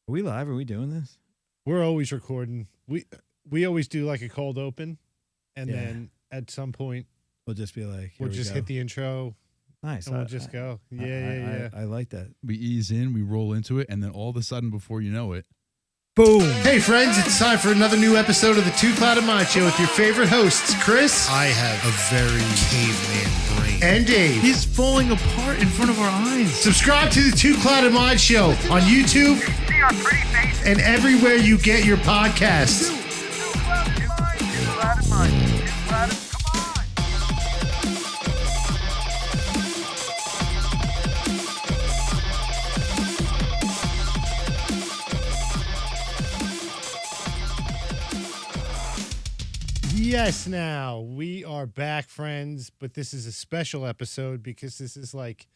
Are we live? Are we doing this? We're always recording. We always do like a cold open, and then at some point We'll just be like, we'll just hit the intro. Nice. And we'll just go. Yeah. I like that. We ease in, we roll into it, and then all of a sudden, before you know it, boom. Hey friends, it's time for another new episode of the Two Clouded Mind Show with your favorite hosts, Chris. I have a very caveman brain. And Dave. he's falling apart in front of our eyes. Subscribe to the Two Clouded Mind Show on YouTube See our pretty faces. and everywhere you get your podcasts. Two clouded mind. Come on. Yes, now we are back, friends, but this is a special episode because this is like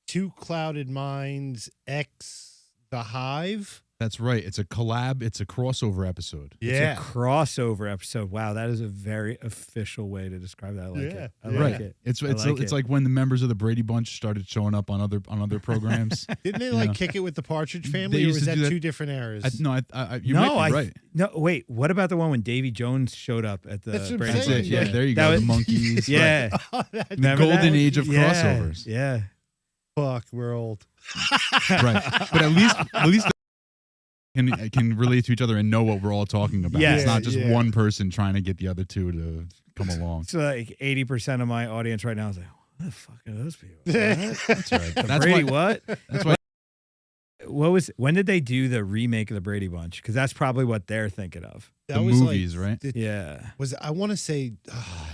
Two Clouded Minds X The Hive. That's right. It's a collab. It's a crossover episode. It's a crossover episode. Wow, that is a very official way to describe that. I like it. I like Right. it. It's like when the members of the Brady Bunch started showing up on other programs. Didn't they like kick it with the Partridge Family, They or used was to that do that- two different eras? You might be right. No, wait. What about the one when Davy Jones showed up at the That's what I'm Brady That's saying. it. Yeah, there you That go. was- The monkeys. Yeah. The Remember golden that? age of Yeah. crossovers. Yeah. Fuck, we're old. Right. But at least can relate to each other and know what we're all talking about. Yeah. It's not just Yeah. one person trying to get the other two to come along. So like 80% of my audience right now is like, what the fuck are those people? What? That's right. That's Brady, why. what? That's why. When did they do the remake of the Brady Bunch? Because that's probably what they're thinking of. The movies, right? Yeah. I want to say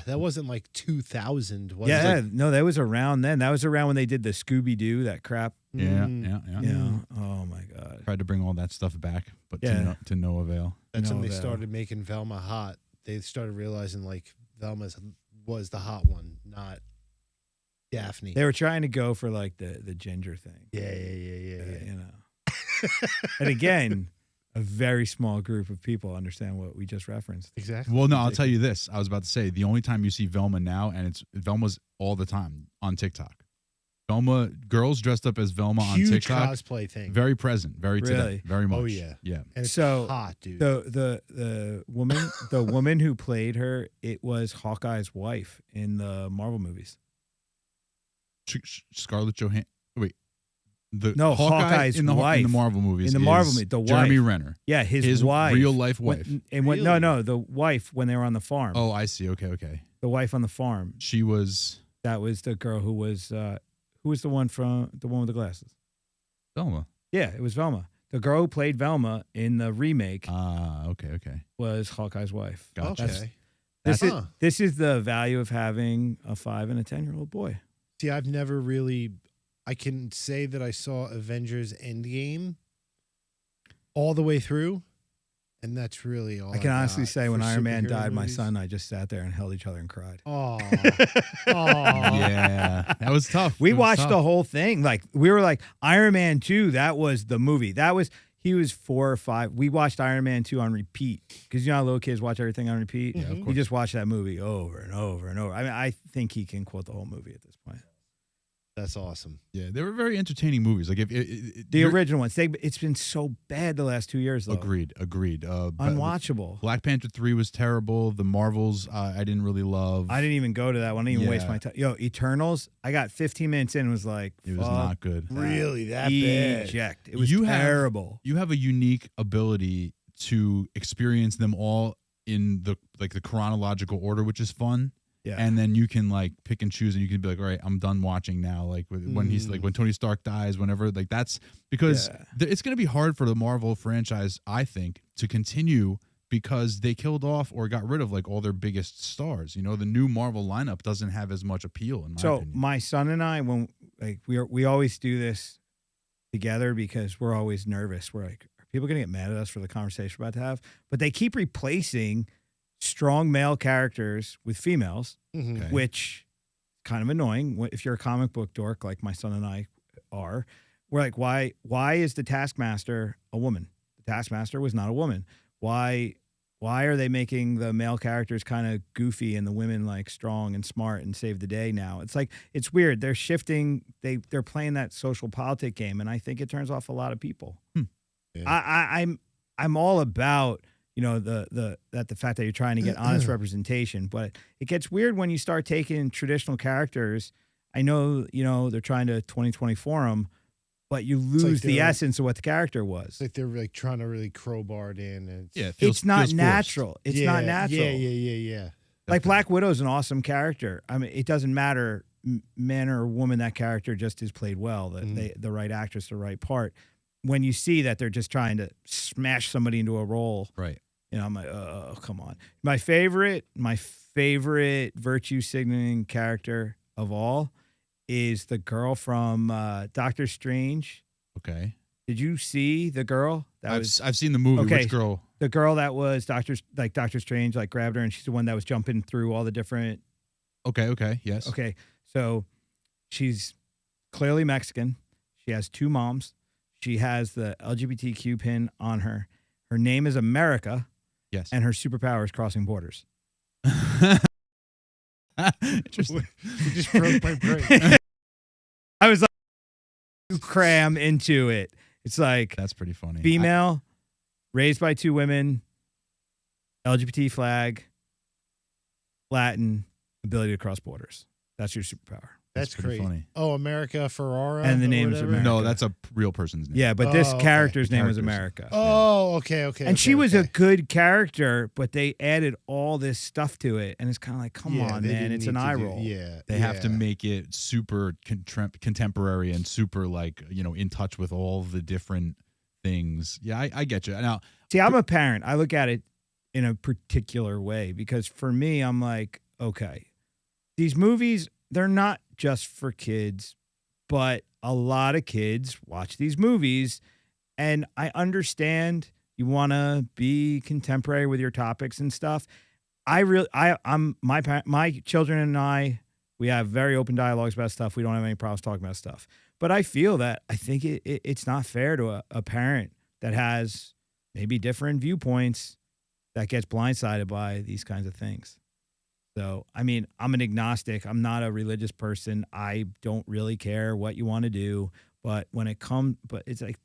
that wasn't like 2000. Was Yeah. it? No, that was around then. That was around when they did the Scooby Doo, that crap. Yeah. You know? Oh my God. Tried to bring all that stuff back, but Yeah. to no avail. That's when No, they though. started making Velma hot. They started realizing like Velma was the hot one, not Daphne. They were trying to go for like the ginger thing. Yeah. You know. And again, a very small group of people understand what we just referenced. Exactly. Well, no, I'll tell you this. I was about to say the only time you see Velma now, and Velma's all the time on TikTok. Velma, girls dressed up as Velma on Huge TikTok, cosplay thing. very present, very today, Really? very much. Oh, yeah. yeah. And it's So, hot, dude. The woman who played her, it was Hawkeye's wife in the Marvel movies. Scarlett Johansson. Wait, No, Hawkeye's in the wife. Marvel movies. In the Marvel is movie, the Jeremy wife. Renner, Yeah, his wife, real life wife. No, the wife when they were on the farm. Oh, I see. Okay. The wife on the farm. She was That was the girl who was the one with the glasses. Velma. Yeah, it was Velma. The girl who played Velma in the remake Okay. was Hawkeye's wife. Gotcha. Okay. This is the value of having a 5 and a 10-year-old boy. See, I've never really. I can say that I saw Avengers Endgame all the way through, and that's really all. I can honestly say when for Iron Man superhero died, my movies. son, I just sat there and held each other and cried. Oh, Yeah, that was tough. We It was watched tough. the whole thing. Like we were like Iron Man 2. That was the movie. He was 4 or 5. We watched Iron Man 2 on repeat because you know how little kids watch everything on repeat. Yeah, of He course. just watched that movie over and over and over. I mean, I think he can quote the whole movie at this point. that's awesome. Yeah, they were very entertaining movies. Like The you're- original ones. It's been so bad the last 2 years though. Agreed. Unwatchable. Black Panther 3 was terrible. The Marvels, I didn't really love. I didn't even go to that one. I didn't even waste Yeah. my time. Yo, Eternals. I got 15 minutes in and was like, It was not good. Really, that bad? Eject. It was You have- terrible. You have a unique ability to experience them all in the chronological order, which is fun. Yeah. And then you can like pick and choose, and you can be like, all right, I'm done watching now. Like when he's like when Tony Stark dies, whenever like that's because it's going to be hard for the Marvel franchise, I think, to continue because they killed off or got rid of like all their biggest stars. You know, the new Marvel lineup doesn't have as much appeal in my So opinion. my son and I, when like we always do this together because we're always nervous. We're like, are people going to get mad at us for the conversation we're about to have? But they keep replacing strong male characters with females, Mhm. Okay. which kind of annoying. If you're a comic book dork like my son and I are, we're like, why is the Taskmaster a woman? The Taskmaster was not a woman. Why are they making the male characters kind of goofy and the women like strong and smart and save the day now? It's like, it's weird. They're shifting. They're playing that social politic game, and I think it turns off a lot of people. Yeah. I'm all about, you know, the fact that you're trying to get honest representation, but it gets weird when you start taking traditional characters. I know, you know, they're trying to 2024 them, but you lose the they're- essence of what the character was. It's like they're like trying to really crowbar it in. And Yeah, It's not feels natural. It's not natural. Yeah. Like Black Widow's an awesome character. I mean, it doesn't matter man or woman. That character just is played well. The right actress, the right part. When you see that they're just trying to smash somebody into a role, right? You know, I'm like, oh, come on. My favorite virtue signaling character of all is the girl from Doctor Strange. Okay. Did you see the girl? I've seen the movie. Okay. Which girl? The girl that was Doctor Strange, like grabbed her, and she's the one that was jumping through all the different. Okay. Yes. Okay. So she's clearly Mexican. She has two moms. She has the LGBTQ pin on her. Her name is America. Yes. And her superpower is crossing borders. Interesting. You just broke my brain. I was like, you cram into it. It's like That's pretty funny. female, raised by two women, LGBT flag, Latin, ability to cross borders. That's your superpower. That's pretty great. funny. Oh, America Ferrara. And the or name is whatever? America. No, that's a real person's name. Yeah, but this Oh, okay. character's name was Character's- America. Oh, okay. And she was a good character, but they added all this stuff to it, and it's kind of like, come on, they man, didn't it's an need to eye do- roll. Yeah, They have to make it super contemporary and super, like, you know, in touch with all the different things. Yeah, I get you. Now, See, I'm a parent. I look at it in a particular way because for me, I'm like, okay, these movies, they're not just for kids, but a lot of kids watch these movies, and I understand you want to be contemporary with your topics and stuff. I'm my children and I, we have very open dialogues about stuff. We don't have any problems talking about stuff. But I feel that I think it's not fair to a parent that has maybe different viewpoints that gets blindsided by these kinds of things. So, I mean, I'm an agnostic. I'm not a religious person. I don't really care what you want to do. But when it comes, but it's like,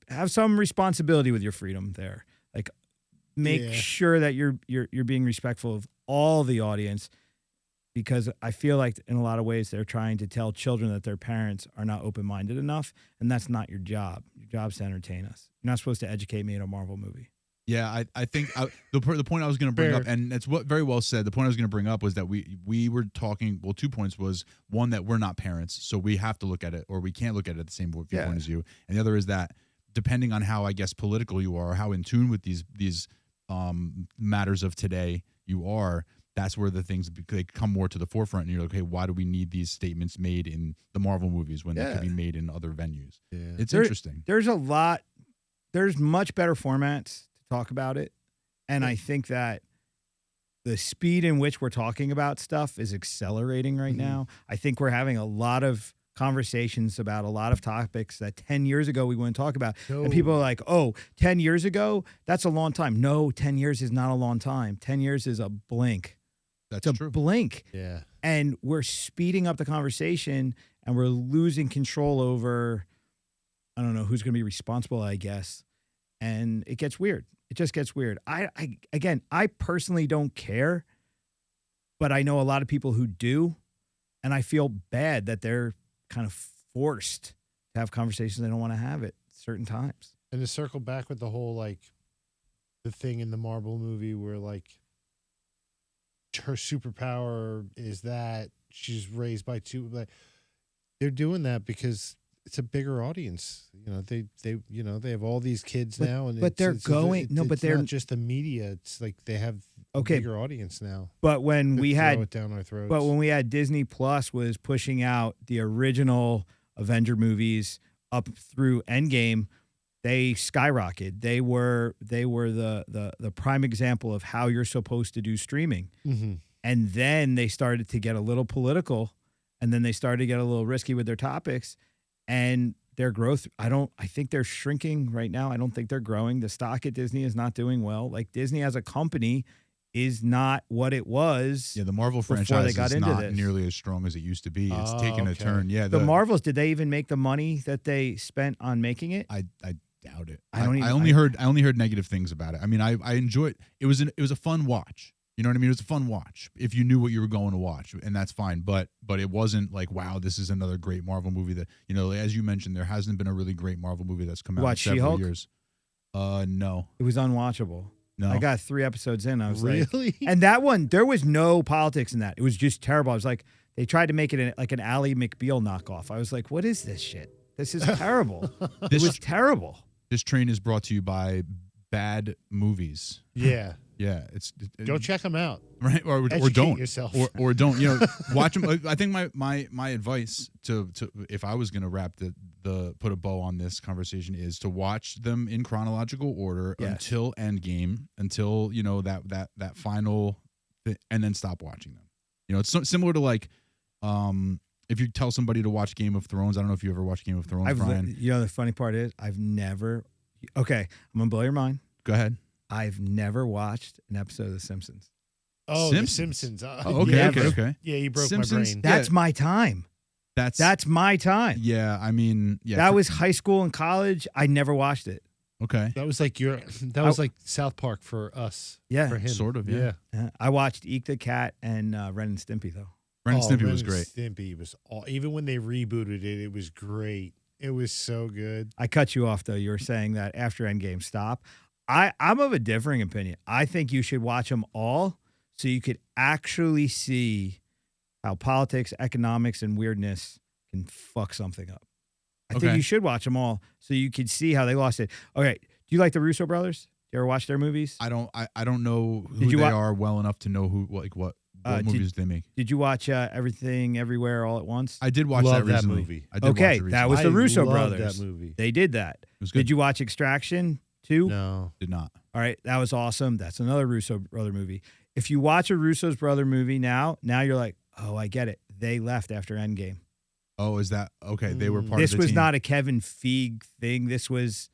have some responsibility with your freedom there. Like, make sure that you're being respectful of all the audience, because I feel like in a lot of ways they're trying to tell children that their parents are not open-minded enough, and that's not your job. Your job's to entertain us. You're not supposed to educate me in a Marvel movie. yeah, I think the point I was going to bring Fair. up, and it's what very well said. The point I was going to bring up was that we were talking. Well, 2 points was one, that we're not parents, so we have to look at it, or we can't look at it the same viewpoint as you. And the other is that depending on how, I guess, political you are, or how in tune with these matters of today you are, that's where the things they come more to the forefront. And you're like, hey, why do we need these statements made in the Marvel movies when they could be made in other venues? Yeah. It's interesting. There's much better formats to talk about it. And I think that the speed in which we're talking about stuff is accelerating right now. I think we're having a lot of conversations about a lot of topics that 10 years ago we wouldn't talk about. And people are like, oh, 10 years ago, that's a long time. No, 10 years is not a long time. 10 years is a blink. That's It's a true. blink. Yeah. And we're speeding up the conversation, and we're losing control over, I don't know, who's going to be responsible, I guess. And it gets weird. It just gets weird. I personally don't care, but I know a lot of people who do, and I feel bad that they're kind of forced to have conversations they don't want to have at certain times. And to circle back with the whole, like, the thing in the Marvel movie where, like, her superpower is that she's raised by two, like, they're doing that because it's a bigger audience. You know, they have all these kids now, and but they're going it's not just the media. It's like they have a bigger audience now. But when to we throw had it down our throats. But when we had Disney Plus was pushing out the original Avenger movies up through Endgame, they skyrocketed. They were the prime example of how you're supposed to do streaming. Mm-hmm. And then they started to get a little political, and then they started to get a little risky with their topics, and their growth. I think they're shrinking right now. I don't think they're growing. The stock at Disney is not doing well. Like, Disney as a company is not what it was. Yeah, the Marvel before franchise they got is into not this. nearly as strong as it used to be. It's taken a okay. turn. Yeah, The Marvels, did they even make the money that they spent on making it? I doubt it. I don't even- I only heard negative things about it. I mean, I enjoyed it. It was a fun watch. You know what I mean? It was a fun watch if you knew what you were going to watch, and that's fine. But it wasn't like, wow, this is another great Marvel movie that, you know, as you mentioned, there hasn't been a really great Marvel movie that's come out in Watch several She-Hulk? years. No. It was unwatchable. No. I got 3 episodes in. I was like, Really? and that one, there was no politics in that. It was just terrible. I was like, they tried to make it like an Ally McBeal knockoff. I was like, what is this shit? This is terrible. It was terrible. This train is brought to you by Bad Movies. Yeah. Yeah, Go check them out. right or Educate don't yourself. or don't, you know, watch them. I think my advice to if I was going to wrap the put a bow on this conversation is to watch them in chronological order until Endgame, until, you know, that final and then stop watching them. You know, it's similar to like if you tell somebody to watch Game of Thrones. I don't know if you ever watched Game of Thrones, Brian. You know, the funny part is I've never. Okay, I'm gonna blow your mind. Go ahead. I've never watched an episode of The Simpsons. Oh, Simpsons. The Simpsons. Oh, okay, Never. okay. Yeah, you broke Simpsons? my brain. That's my time. That's my time. Yeah, I mean, yeah. That was high school and college. I never watched it. okay. That was like like South Park for us. Yeah. For him. Sort of, yeah. I watched Eek the Cat and Ren and Stimpy though. Ren and Stimpy was great. Stimpy was even when they rebooted it, it was great. It was so good. I cut you off though. You were saying that after Endgame, stop. I'm of a differing opinion. I think you should watch them all so you could actually see how politics, economics, and weirdness can fuck something up. I think you should watch them all so you could see how they lost it. Okay, do you like the Russo brothers? You ever watch their movies? I don't know who they are well enough to know what movies they make. Did you watch Everything Everywhere All at Once? I did watch Love that that recently. movie. I did watch it recently. that was the Russo loved brothers. that movie. They did that. It was good. Did you watch Extraction too? No. Did not. All right, that was awesome. That's another Russo brother movie. If you watch a Russo's brother movie now you're like, oh, I get it. They left after Endgame. Oh, is that okay? They were part This of the was team. not a Kevin Feige thing. This was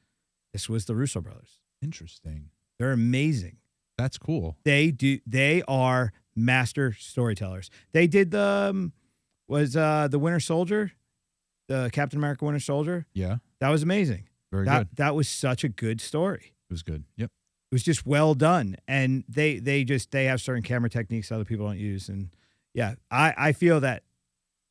the Russo brothers. Interesting. They're amazing. That's cool. They are master storytellers. They did the Winter Soldier, the Captain America Winter Soldier. Yeah. That was amazing. Very good. That was such a good story. It was good. Yep. It was just well done, and they have certain camera techniques other people don't use, and yeah, I feel that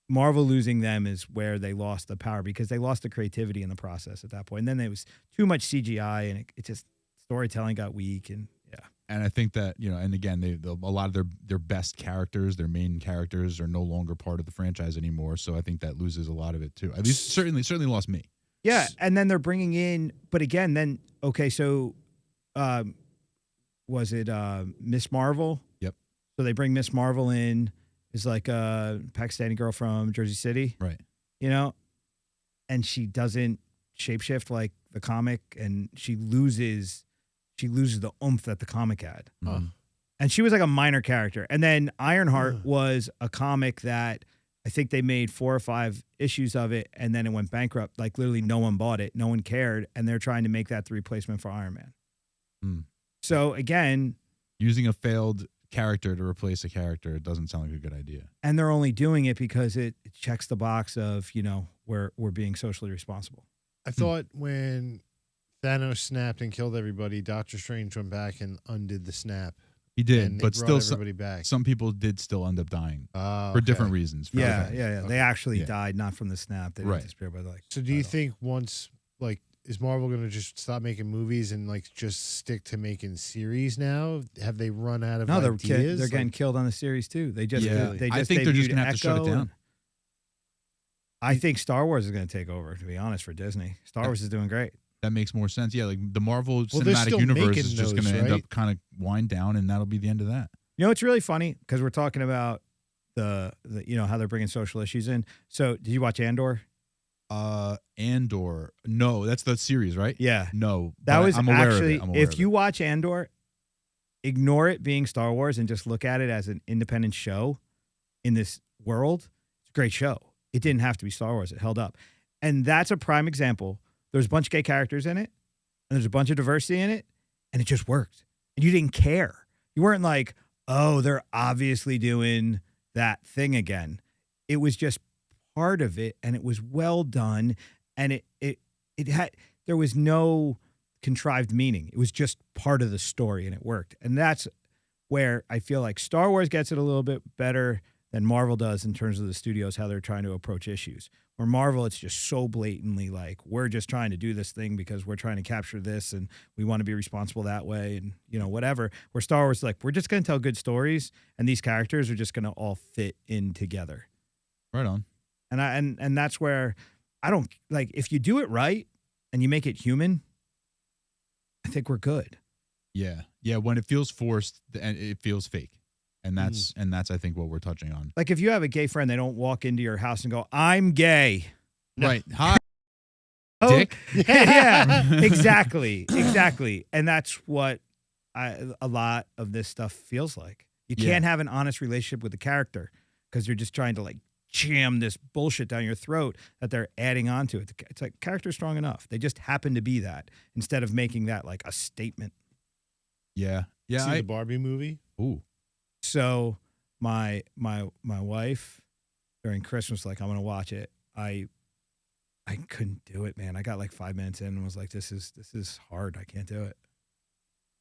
Marvel losing them is where they lost the power because they lost the creativity in the process at that point. And then there was too much CGI, and it just storytelling got weak, and yeah. And I think that, you know, and again, a lot of their best characters, their main characters, are no longer part of the franchise anymore. So I think that loses a lot of it too. At least certainly lost me. Yeah, and then they're bringing in, but again, then okay, so was it Miss Marvel? Yep. So they bring Miss Marvel in, is like a Pakistani girl from Jersey City, Right. you know, and she doesn't shapeshift like the comic, and she loses the oomph that the comic had. Mhm. And she was like a minor character. And then Ironheart was a comic that I think they made 4 or 5 issues of it, and then it went bankrupt. Like literally no one bought it. No one cared. And they're trying to make that the replacement for Iron Man. Hmm. So again, Using a failed character to replace a character, it doesn't sound like a good idea. and they're only doing it because it checks the box of, you know, we're being socially responsible. I thought when Thanos snapped and killed everybody, Doctor Strange went back and undid the snap. He did, and they but brought still, everybody back. some people did still end up dying Oh, for different okay. reasons. for Yeah, different- yeah. Okay. They actually Yeah. died, not from the snap. They didn't Right. disappear by like. So do you title. think once, like, is Marvel going to just stop making movies and like just stick to making series now? Have they run out of No, ideas? they're getting Like, killed on the series too. They just Yeah. they I just think they're just debuted gonna have to shut it Echo, down. and I think Star Wars is going to take over. To be honest, for Disney, Star Wars is doing great. That makes more sense. Yeah, like the Marvel Well, they're Cinematic still Universe making is just those, going to end right? up kind of wind down, and that'll be the end of that. You know, it's really funny because we're talking about the you know how they're bringing social issues in. So, did you watch Andor? Andor. No, that's the series, right? Yeah, No, that but was I'm aware actually. of it. I'm aware If of you it. watch Andor, ignore it being Star Wars and just look at it as an independent show in this world. It's a great show. It didn't have to be Star Wars. It held up, and that's a prime example. There's a bunch of gay characters in it, and there's a bunch of diversity in it, and it just worked. And you didn't care. You weren't like, oh, they're obviously doing that thing again. It was just part of it, and it was well done, and it had there was no contrived meaning. It was just part of the story, and it worked. And that's where I feel like Star Wars gets it a little bit better than Marvel does in terms of the studios, how they're trying to approach issues. Where Marvel, it's just so blatantly like, we're just trying to do this thing because we're trying to capture this and we want to be responsible that way and, whatever. Where Star Wars, like, we're just going to tell good stories and these characters are just going to all fit in together. Right on. And that's where I don't, like, if you do it right and you make it human, I think we're good. Yeah. Yeah. When it feels forced and it feels fake. And that's I think what we're touching on. Like if you have a gay friend, they don't walk into your house and go, "I'm gay." Right. Hi. Oh, Dick. Yeah, exactly. And that's what a lot of this stuff feels like. You can't have an honest relationship with the character because you're just trying to like jam this bullshit down your throat that they're adding onto it. It's like character's strong enough. They just happen to be that instead of making that like a statement. Yeah. Yeah. See the Barbie movie? Ooh. So my wife during Christmas, like, I'm gonna watch it. I couldn't do it, man. I got like 5 minutes in and was like, this is hard. I can't do it.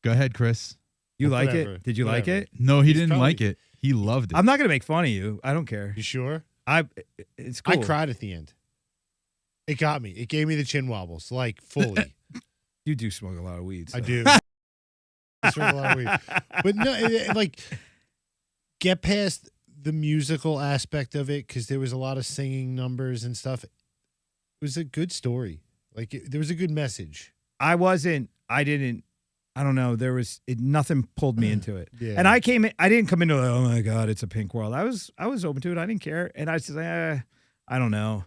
Go ahead, Chris. You like Whatever. it? Did you like it? No, he He's didn't probably- like it. He loved it. I'm not gonna make fun of you. I don't care. You sure? It's cool. I cried at the end. It got me. It gave me the chin wobbles, like fully. You do smoke a lot of weed. So. I do. I smoke a lot of weed. But no, like, get past the musical aspect of it because there was a lot of singing numbers and stuff. It was a good story. Like, there was a good message. I don't know. Nothing pulled me into it. Yeah. And I didn't come into it, oh my God, it's a pink world. I was open to it. I didn't care. And I was just like, I don't know.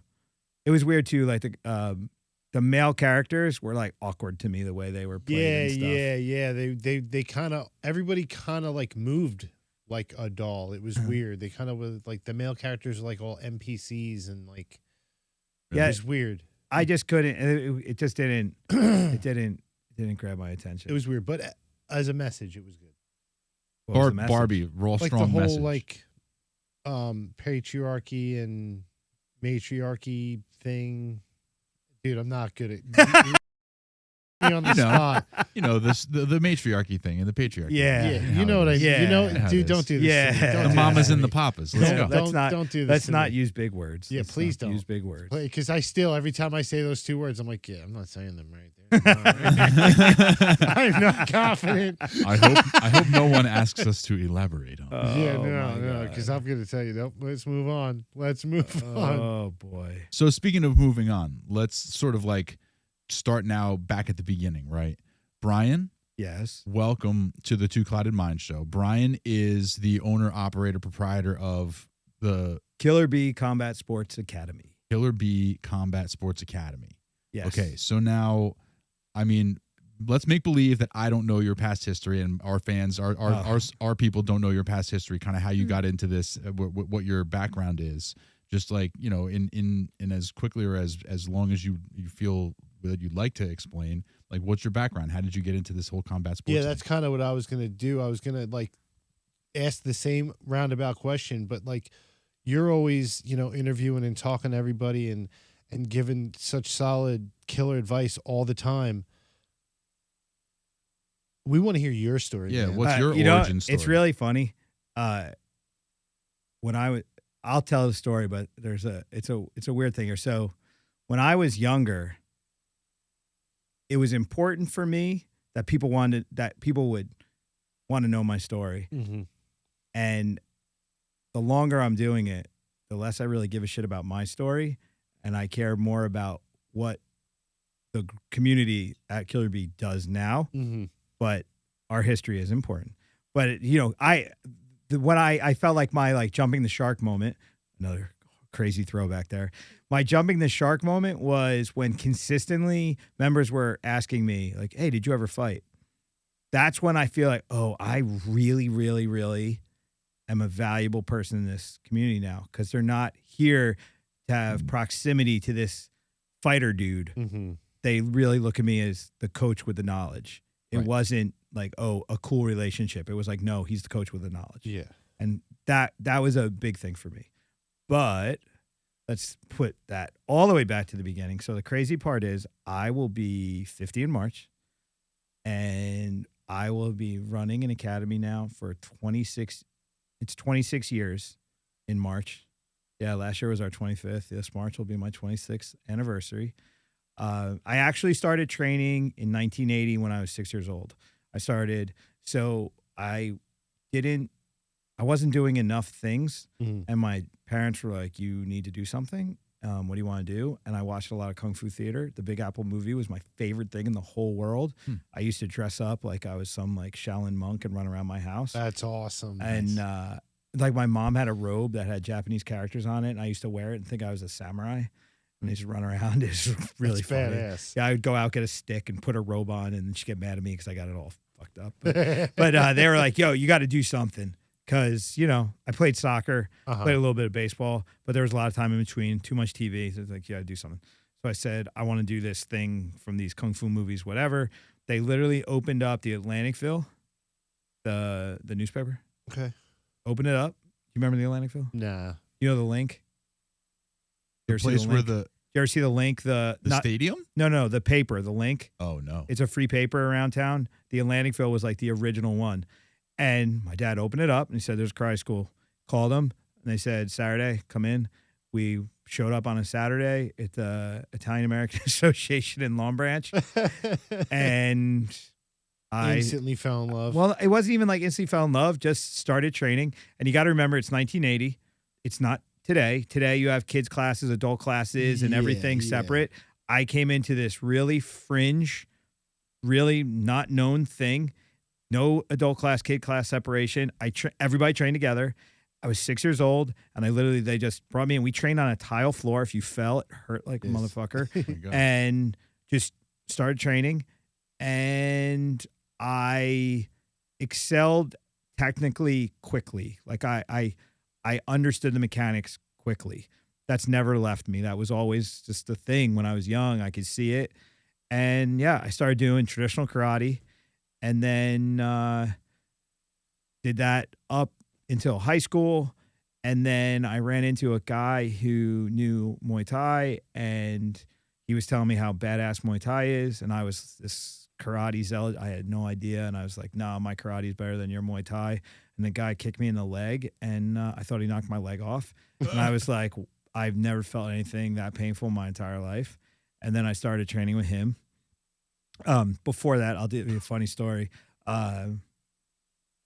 It was weird too. Like the male characters were like awkward to me the way they were played and stuff. Yeah. They kind of, everybody kind of like moved like a doll. It was weird. They kind of were like, the male characters were like all NPCs and like, Yeah. it was weird. I just couldn't. It just didn't. It didn't grab my attention. It was weird, but as a message, it was good. What was the message? Barbie, raw, Like strong the whole message. like patriarchy and matriarchy thing. Dude, I'm not good at me on the spot. You know, the matriarchy thing and the patriarchy. Yeah. Yeah, How you know it what I is. mean. Yeah. You know, How it dude, is. don't do this. Yeah. to me. Don't The do mamas this to and the me. papas. Let's Don't- go. don't do this Let's to not me. use big words. Yeah, Let's please not don't. use big words. Because I still, every time I say those two words, I'm like, yeah, I'm not saying them right there. I'm not confident. I hope no one asks us to elaborate on. it. Yeah, Oh, no, my God. because I'm going to tell you, nope, let's move on. Let's move on. Oh boy. So speaking of moving on, let's sort of like start now back at the beginning, right? Brian, Yes. welcome to the Two Clouded Mind Show. Brian is the owner, operator, proprietor of the Killer Bee Combat Sports Academy. Killer Bee Combat Sports Academy. Yes. Okay, so now, I mean, let's make believe that I don't know your past history, and our fans, our people don't know your past history, kind of how you got into this, what your background is. Just like, you know, in as quickly or as long as you feel that you'd like to explain, like, what's your background? How did you get into this whole combat sports? Yeah, thing? that's kind of what I was going to do. I was going to like ask the same roundabout question, but like you're always, you know, interviewing and talking to everybody and giving such solid killer advice all the time. We want to hear your story. Yeah, man. what's your you know, origin story? It's really funny. When I'll tell the story, but it's a weird thing here. So when I was younger, it was important for me that people would want to know my story. Mm-hmm. And the longer I'm doing it, the less I really give a shit about my story. And I care more about what the community at Killer Bee does now. Mm-hmm. But our history is important. But, you know, when I felt like my like jumping the shark moment, another crazy throwback there. My jumping the shark moment was when consistently members were asking me like, hey, did you ever fight? That's when I feel like, oh, I really, really, really am a valuable person in this community now because they're not here to have proximity to this fighter dude. Mm-hmm. They really look at me as the coach with the knowledge. It Right. wasn't like, oh, a cool relationship. It was like, no, he's the coach with the knowledge. Yeah. And that was a big thing for me. But let's put that all the way back to the beginning. So the crazy part is I will be 50 in March, and I will be running an academy now for 26. It's 26 years in March. Yeah, last year was our 25th. This March will be my 26th anniversary. I actually started training in 1980 when I was 6 years old. So I wasn't doing enough things, and my parents were like, "You need to do something. What do you want to do?" And I watched a lot of Kung Fu theater. The Big Apple movie was my favorite thing in the whole world. I used to dress up like I was some like Shaolin monk and run around my house. That's awesome. And like my mom had a robe that had Japanese characters on it, and I used to wear it and think I was a samurai. And they just run around. It's really That's funny. badass. Yeah, I would go out, get a stick, and put a robe on, and she'd get mad at me because I got it all fucked up. But they were like, "Yo, you got to do something." Because, I played soccer, played a little bit of baseball, but there was a lot of time in between, too much TV. So it's like, you got to do something. So I said, I want to do this thing from these Kung Fu movies, whatever. They literally opened up the Atlanticville, the newspaper. Okay. Opened it up. You remember the Atlanticville? Nah. You know the link? You The ever see place where link? the You ever see the link? The stadium? No, the paper, the link. Oh no. It's a free paper around town. The Atlanticville was like the original one. And my dad opened it up and he said, "There's a karate school." Called them and they said, "Saturday, come in." We showed up on a Saturday at the Italian American Association in Long Branch. And I Instantly fell in love. Well, it wasn't even like instantly fell in love, just started training. And you got to remember, it's 1980. It's not today. Today you have kids classes, adult classes, and everything separate. I came into this really fringe, really not known thing. No adult class, kid class separation. Everybody trained together. I was 6 years old, and they just brought me in. We trained on a tile floor. If you fell, it hurt like a motherfucker. Oh my God. And just started training. And I excelled technically quickly. Like I understood the mechanics quickly. That's never left me. That was always just a thing when I was young. I could see it. And yeah, I started doing traditional karate. And then did that up until high school. And then I ran into a guy who knew Muay Thai, and he was telling me how badass Muay Thai is. And I was this karate zealot. I had no idea. And I was like, "No, my karate is better than your Muay Thai." And the guy kicked me in the leg, and I thought he knocked my leg off. And I was like, I've never felt anything that painful in my entire life. And then I started training with him. Before that, I'll do a funny story. I'm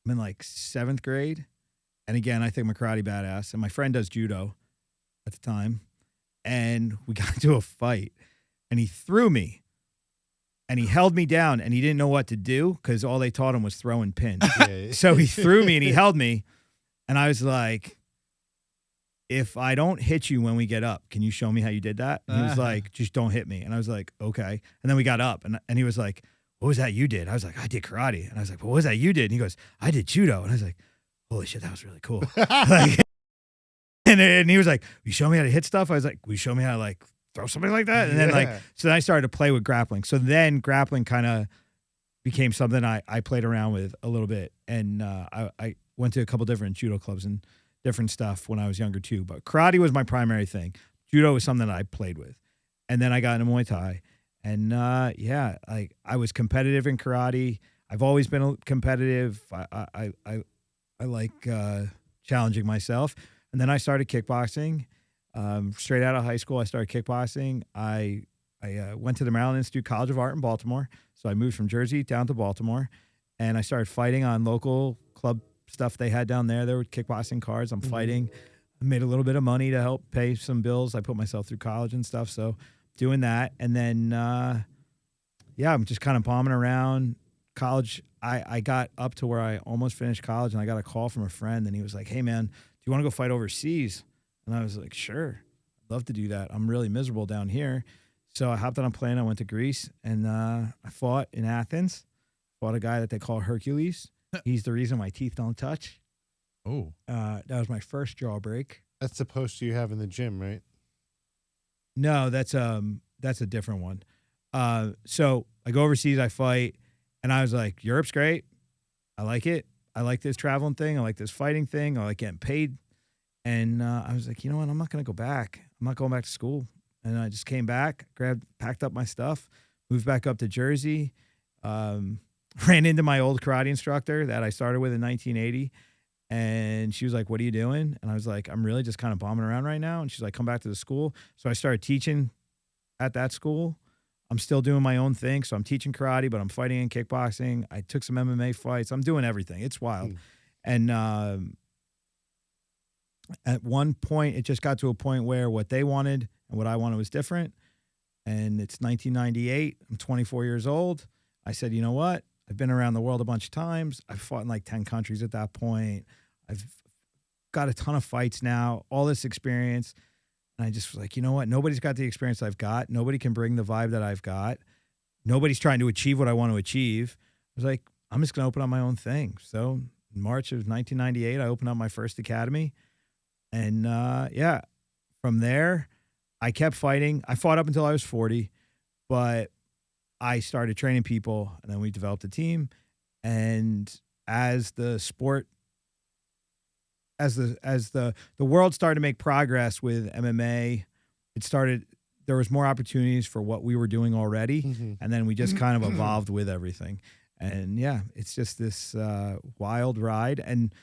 in like 7th grade. And again, I think I'm a karate badass. And my friend does judo at the time. And we got into a fight. And he threw me. And he held me down. And he didn't know what to do because all they taught him was throwing pins. So he threw me and he held me. And I was like, "If I don't hit you when we get up, can you show me how you did that?" And he was like, "Just don't hit me." And I was like, "Okay." And then we got up and he was like, "What was that you did?" I was like, "I did karate." And I was like, "What was that you did?" And he goes, "I did judo." And I was like, "Holy shit, that was really cool." Like, and he was like, "Will you show me how to hit stuff?" I was like, "Will you show me how to like throw something like that?" And then so then I started to play with grappling. So then grappling kind of became something I played around with a little bit. And I went to a couple different judo clubs and different stuff when I was younger too, but karate was my primary thing. Judo was something that I played with. And then I got into Muay Thai. And I was competitive in karate. I've always been competitive. I like challenging myself. And then I started kickboxing. Straight out of high school, I started kickboxing. I went to the Maryland Institute College of Art in Baltimore. So I moved from Jersey down to Baltimore, and I started fighting on local club stuff they had down there. There were kickboxing cards. I'm fighting. I made a little bit of money to help pay some bills. I put myself through college and stuff. So doing that. And then, I'm just kind of bombing around college. I got up to where I almost finished college, and I got a call from a friend, and he was like, "Hey man, do you want to go fight overseas?" And I was like, "Sure. I'd love to do that. I'm really miserable down here." So I hopped on a plane. I went to Greece, and I fought in Athens. Fought a guy that they call Hercules. He's the reason my teeth don't touch. Oh. That was my first jawbreak. That's the poster you have in the gym, right? No, that's a different one. So I go overseas, I fight, and I was like, Europe's great. I like it. I like this traveling thing. I like this fighting thing. I like getting paid. And I was like, you know what? I'm not going to go back. I'm not going back to school. And I just came back, packed up my stuff, moved back up to Jersey, ran into my old karate instructor that I started with in 1980. And she was like, what are you doing? And I was like, I'm really just kind of bombing around right now. And she's like, come back to the school. So I started teaching at that school. I'm still doing my own thing. So I'm teaching karate, but I'm fighting in kickboxing. I took some MMA fights. I'm doing everything. It's wild. And at one point, it just got to a point where what they wanted and what I wanted was different. And it's 1998. I'm 24 years old. I said, you know what? I've been around the world a bunch of times. I've fought in like 10 countries at that point. I've got a ton of fights now, all this experience. And I just was like, you know what? Nobody's got the experience I've got. Nobody can bring the vibe that I've got. Nobody's trying to achieve what I want to achieve. I was like, I'm just going to open up my own thing. So in March of 1998, I opened up my first academy. And from there, I kept fighting. I fought up until I was 40, but I started training people, and then we developed a team. And as the sport, as the world started to make progress with MMA, there was more opportunities for what we were doing already. And then we just kind of evolved with everything. And yeah, it's just this wild ride. And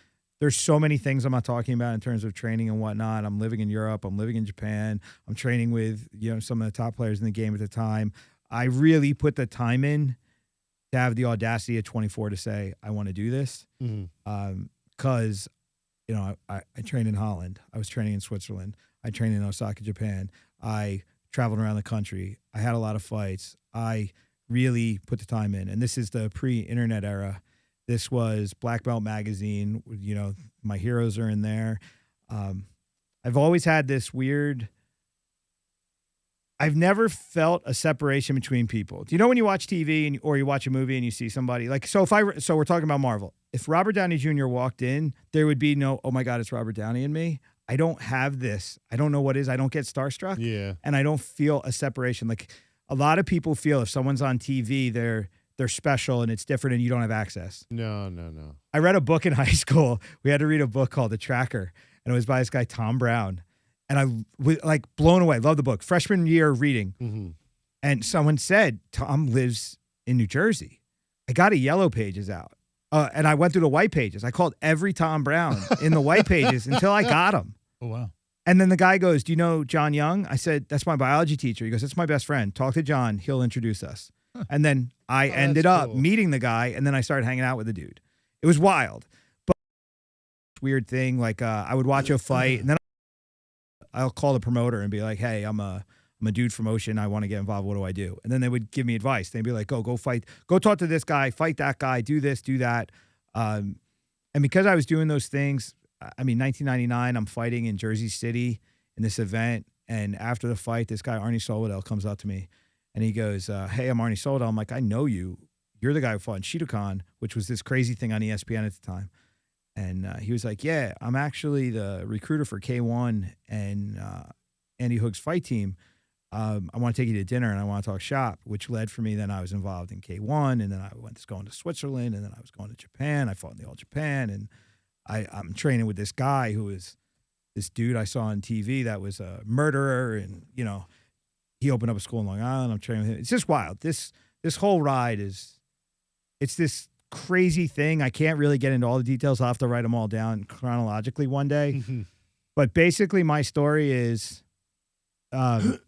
there's so many things I'm not talking about in terms of training and whatnot. I'm living in Europe. I'm living in Japan. I'm training with, some of the top players in the game at the time. I really put the time in to have the audacity at 24 to say, I want to do this. Because, I trained in Holland. I was training in Switzerland. I trained in Osaka, Japan. I traveled around the country. I had a lot of fights. I really put the time in. And this is the pre-internet era. This was Black Belt Magazine. My heroes are in there. I've always had this weird... I've never felt a separation between people. Do you know when you watch TV or you watch a movie and you see somebody so we're talking about Marvel. If Robert Downey Jr. walked in, there would be no, oh my God, it's Robert Downey in me. I don't have this. I don't know what it is. I don't get starstruck. Yeah. And I don't feel a separation. Like a lot of people feel if someone's on TV, they're special and it's different and you don't have access. No. I read a book in high school. We had to read a book called The Tracker, and it was by this guy, Tom Brown. And I was like blown away. Love the book. Freshman year of reading. And someone said, Tom lives in New Jersey. I got a Yellow Pages out. And I went through the White Pages. I called every Tom Brown in the White Pages until I got him. Oh, wow. And then the guy goes, do you know John Young? I said, that's my biology teacher. He goes, that's my best friend. Talk to John. He'll introduce us. And then I ended up meeting the guy, and then I started hanging out with the dude. It was wild. But weird thing, like I would watch a fight, and then I'll call the promoter and be like, hey, I'm a dude from Ocean. I want to get involved. What do I do? And then they would give me advice. They'd be like, go fight. Go talk to this guy. Fight that guy. Do this, do that. And because I was doing those things, 1999, I'm fighting in Jersey City in this event. And after the fight, this guy, Arnie Solidel, comes up to me. And he goes, hey, I'm Arnie Solidel. I'm like, I know you. You're the guy who fought in Shidokan, which was this crazy thing on ESPN at the time. And he was like, yeah, I'm actually the recruiter for K1 and Andy Hoog's fight team. I want to take you to dinner and I want to talk shop, which led for me. Then I was involved in K1, and then I went going to Switzerland, and then I was going to Japan. I fought in the All Japan, and I'm training with this guy who is this dude I saw on TV that was a murderer, and he opened up a school in Long Island. I'm training with him. It's just wild. This whole ride it's this crazy thing. I can't really get into all the details. I'll have to write them all down chronologically one day. But basically my story is that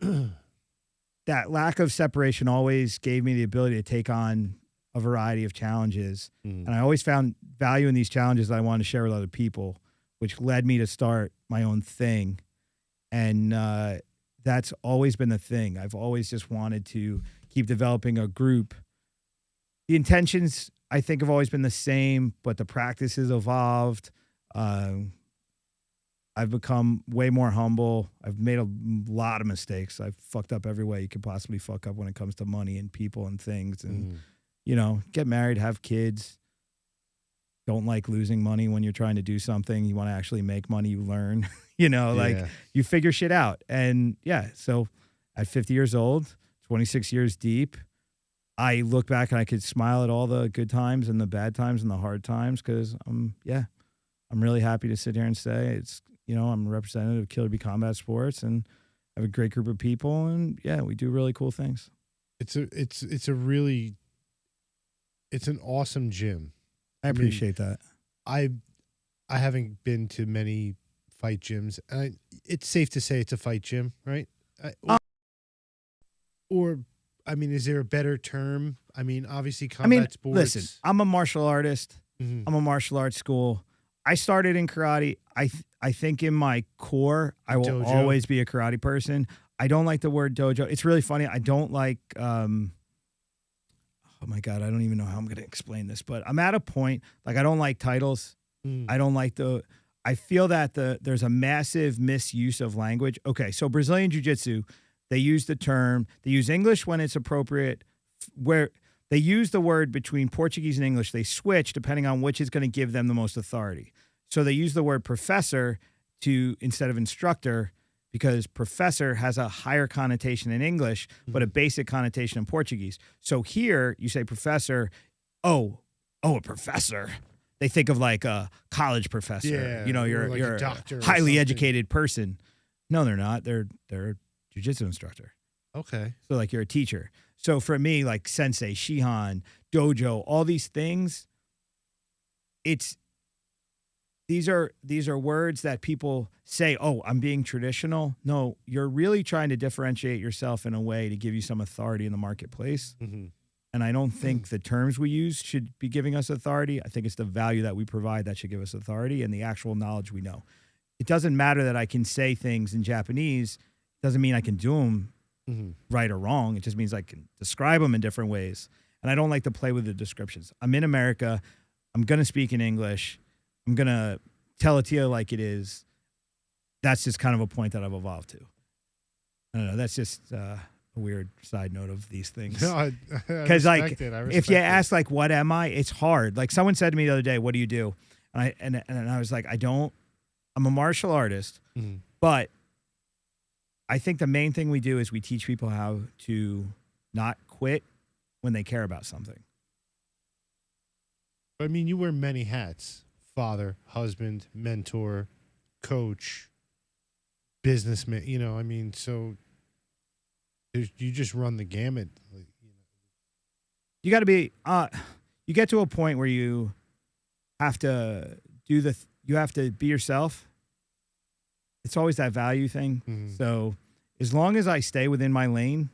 lack of separation always gave me the ability to take on a variety of challenges. And I always found value in these challenges that I wanted to share with other people, which led me to start my own thing. And that's always been the thing. I've always just wanted to keep developing a group. The intentions, I think, have always been the same, but the practice has evolved. I've become way more humble. I've made a lot of mistakes. I've fucked up every way you could possibly fuck up when it comes to money and people and things. And, get married, have kids. Don't like losing money when you're trying to do something. You want to actually make money, you learn, you figure shit out. And so at 50 years old, 26 years deep, I look back and I could smile at all the good times and the bad times and the hard times because I'm really happy to sit here and say I'm a representative of Killer Bee Combat Sports, and have a great group of people, and yeah, we do really cool things. It's an awesome gym. I mean, appreciate that. I haven't been to many fight gyms. It's safe to say it's a fight gym, right? I mean, is there a better term? I mean, obviously combat sports. Listen, I'm a martial artist. Mhm. I'm a martial arts school. I started in karate. I think in my core, I will Dojo. always be a karate person. I don't like the word dojo. It's really funny. I don't like, oh my God, I don't even know how I'm going to explain this, but I'm at a point, like I don't like titles. Mm. I don't like I feel that there's a massive misuse of language. Okay, so Brazilian Jiu-Jitsu, they use the term, they use English when it's appropriate, where they use the word between Portuguese and English. They switch depending on which is going to give them the most authority. So they use the word professor instead of instructor, because professor has a higher connotation in English, but a basic connotation in Portuguese. So here you say professor, a professor. They think of like a college professor. Yeah, You're or like a you're doctor or highly something. educated person. No, they're not. They're a jiu-jitsu instructor. Okay. So like you're a teacher. So for me, like sensei, shihan, dojo, all these things, these are words that people say, oh, I'm being traditional. No, you're really trying to differentiate yourself in a way to give you some authority in the marketplace. Mm-hmm. And I don't think the terms we use should be giving us authority. I think it's the value that we provide that should give us authority and the actual knowledge we know. It doesn't matter that I can say things in Japanese. It doesn't mean I can do them right or wrong. It just means I can describe them in different ways. And I don't like to play with the descriptions. I'm in America. I'm going to speak in English. I'm going to tell it to you like it is. That's just kind of a point that I've evolved to. I don't know. That's just a weird side note of these things. No, Because like, I if you respect it. ask like, what am I? It's hard. Like someone said to me the other day, what do you do? And I was like, I'm a martial artist, but I think the main thing we do is we teach people how to not quit when they care about something. I mean, you wear many hats: father, husband, mentor, coach, businessman. I mean, so you just run the gamut. You got to be, you get to a point where you have to you have to be yourself. It's always that value thing. Mm-hmm. So as long as I stay within my lane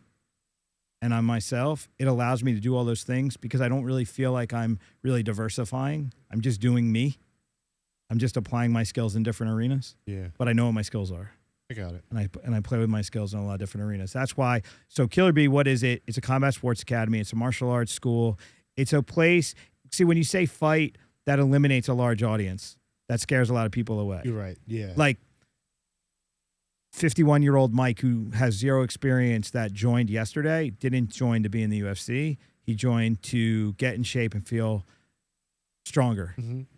and I'm myself, it allows me to do all those things because I don't really feel like I'm really diversifying. I'm just doing me. I'm just applying my skills in different arenas. Yeah, But I know what my skills are. I got it. And I play with my skills in a lot of different arenas. That's why. So Killer Bee, what is it? It's a combat sports academy. It's a martial arts school. It's a place. See, when you say fight, that eliminates a large audience. That scares a lot of people away. You're right. Yeah. Like 51-year-old Mike, who has zero experience, that joined yesterday, didn't join to be in the UFC. He joined to get in shape and feel stronger,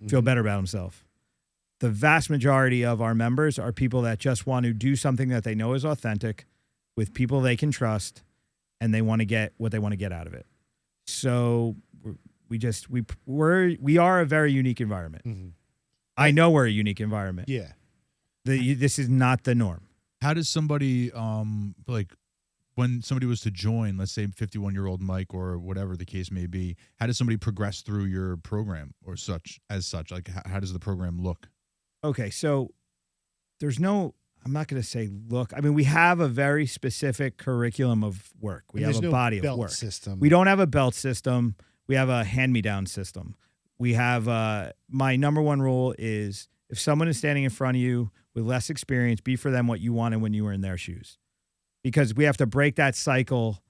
feel better about himself. The vast majority of our members are people that just want to do something that they know is authentic with people they can trust, and they want to get what they want to get out of it. So we are a very unique environment. Mm-hmm. I know we're a unique environment. Yeah. This is not the norm. How does somebody like when somebody was to join, let's say 51-year-old Mike or whatever the case may be, how does somebody progress through your program or such? Like how does the program look? Okay, so I'm not going to say look. I mean, we have a very specific curriculum of work. We have a body of work. System. We don't have a belt system. We have a hand-me-down system. We have my number one rule is if someone is standing in front of you with less experience, be for them what you wanted when you were in their shoes. Because we have to break that cycle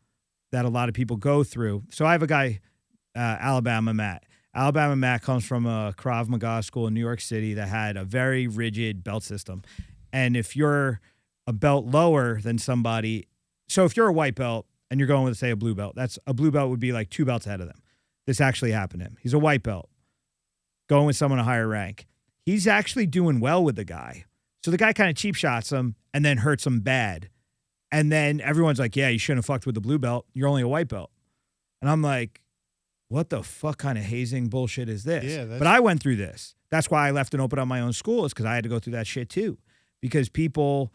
that a lot of people go through. So I have a guy, Alabama Matt. Alabama Matt comes from a Krav Maga school in New York City that had a very rigid belt system. And if you're a belt lower than somebody, so if you're a white belt and you're going with, say, a blue belt, a blue belt would be like 2 belts ahead of them. This actually happened to him. He's a white belt going with someone a higher rank. He's actually doing well with the guy. So the guy kind of cheap shots him and then hurts him bad. And then everyone's like, yeah, you shouldn't have fucked with the blue belt. You're only a white belt. And I'm like, what the fuck kind of hazing bullshit is this? Yeah, but I went through this. That's why I left and opened up my own school, is because I had to go through that shit too. Because people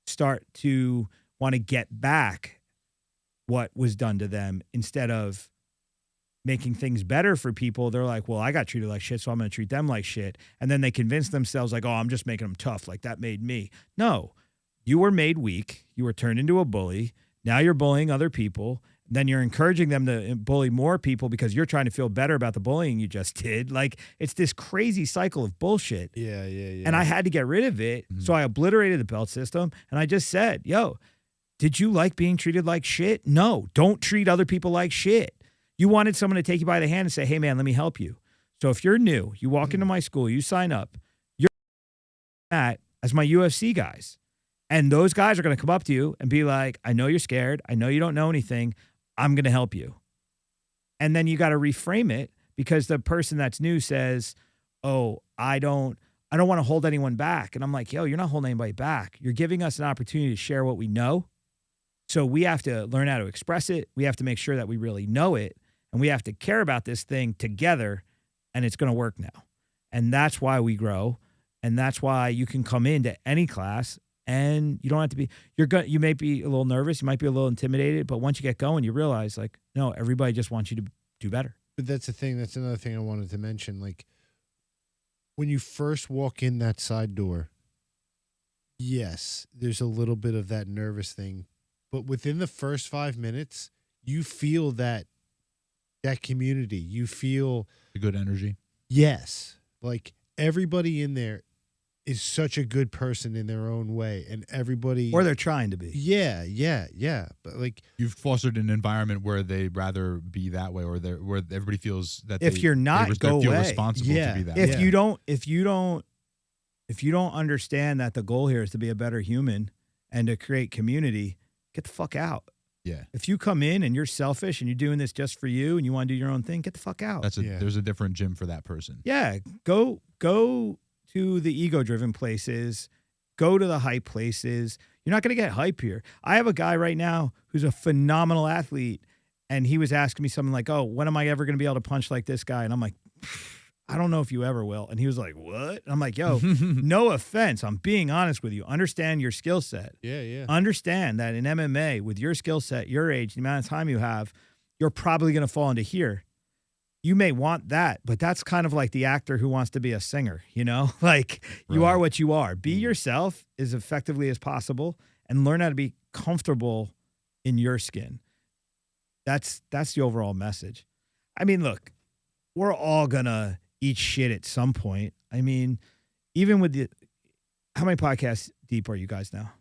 start to want to get back what was done to them instead of making things better for people. They're like, well, I got treated like shit, so I'm going to treat them like shit. And then they convince themselves like, oh, I'm just making them tough. Like that made me. No, you were made weak. You were turned into a bully. Now you're bullying other people. Then you're encouraging them to bully more people because you're trying to feel better about the bullying you just did. Like it's this crazy cycle of bullshit. Yeah. And I had to get rid of it. So I obliterated the belt system. And I just said, yo, did you like being treated like shit? No, don't treat other people like shit. You wanted someone to take you by the hand and say, hey, man, let me help you. So if you're new, you walk into my school, you sign up, you're at as my UFC guys. And those guys are going to come up to you and be like, I know you're scared. I know you don't know anything. I'm going to help you. And then you got to reframe it because the person that's new says, oh, I don't want to hold anyone back. And I'm like, yo, you're not holding anybody back. You're giving us an opportunity to share what we know. So we have to learn how to express it. We have to make sure that we really know it. And we have to care about this thing together. And it's going to work now. And that's why we grow. And that's why you can come into any class and you don't have to be, you may be a little nervous. You might be a little intimidated. But once you get going, you realize like, no, everybody just wants you to do better. But that's the thing. That's another thing I wanted to mention. Like when you first walk in that side door, yes, there's a little bit of that nervous thing. But within the first 5 minutes, you feel that community. You feel the good energy. Yes. Like everybody in there is such a good person in their own way. And everybody. Or they're trying to be. Yeah. But like. You've fostered an environment where they'd rather be that way or where everybody feels that if you're not, go feel away. responsible to be that way. If you don't understand that the goal here is to be a better human and to create community, get the fuck out. Yeah. If you come in and you're selfish and you're doing this just for you and you want to do your own thing, get the fuck out. There's a different gym for that person. Yeah. Go to the ego-driven places. Go to the hype places. You're not going to get hype here. I have a guy right now who's a phenomenal athlete, and he was asking me something like, oh, when am I ever going to be able to punch like this guy? And I'm like, I don't know if you ever will. And he was like, what? And I'm like, yo, no offense. I'm being honest with you. Understand your skill set. Yeah. Understand that in MMA, with your skill set, your age, the amount of time you have, you're probably going to fall into here. You may want that, but that's kind of like the actor who wants to be a singer, you know? Like, you are what you are. Be yourself as effectively as possible and learn how to be comfortable in your skin. That's the overall message. I mean, look, we're all going to eat shit at some point. I mean, even with how many podcasts deep are you guys now?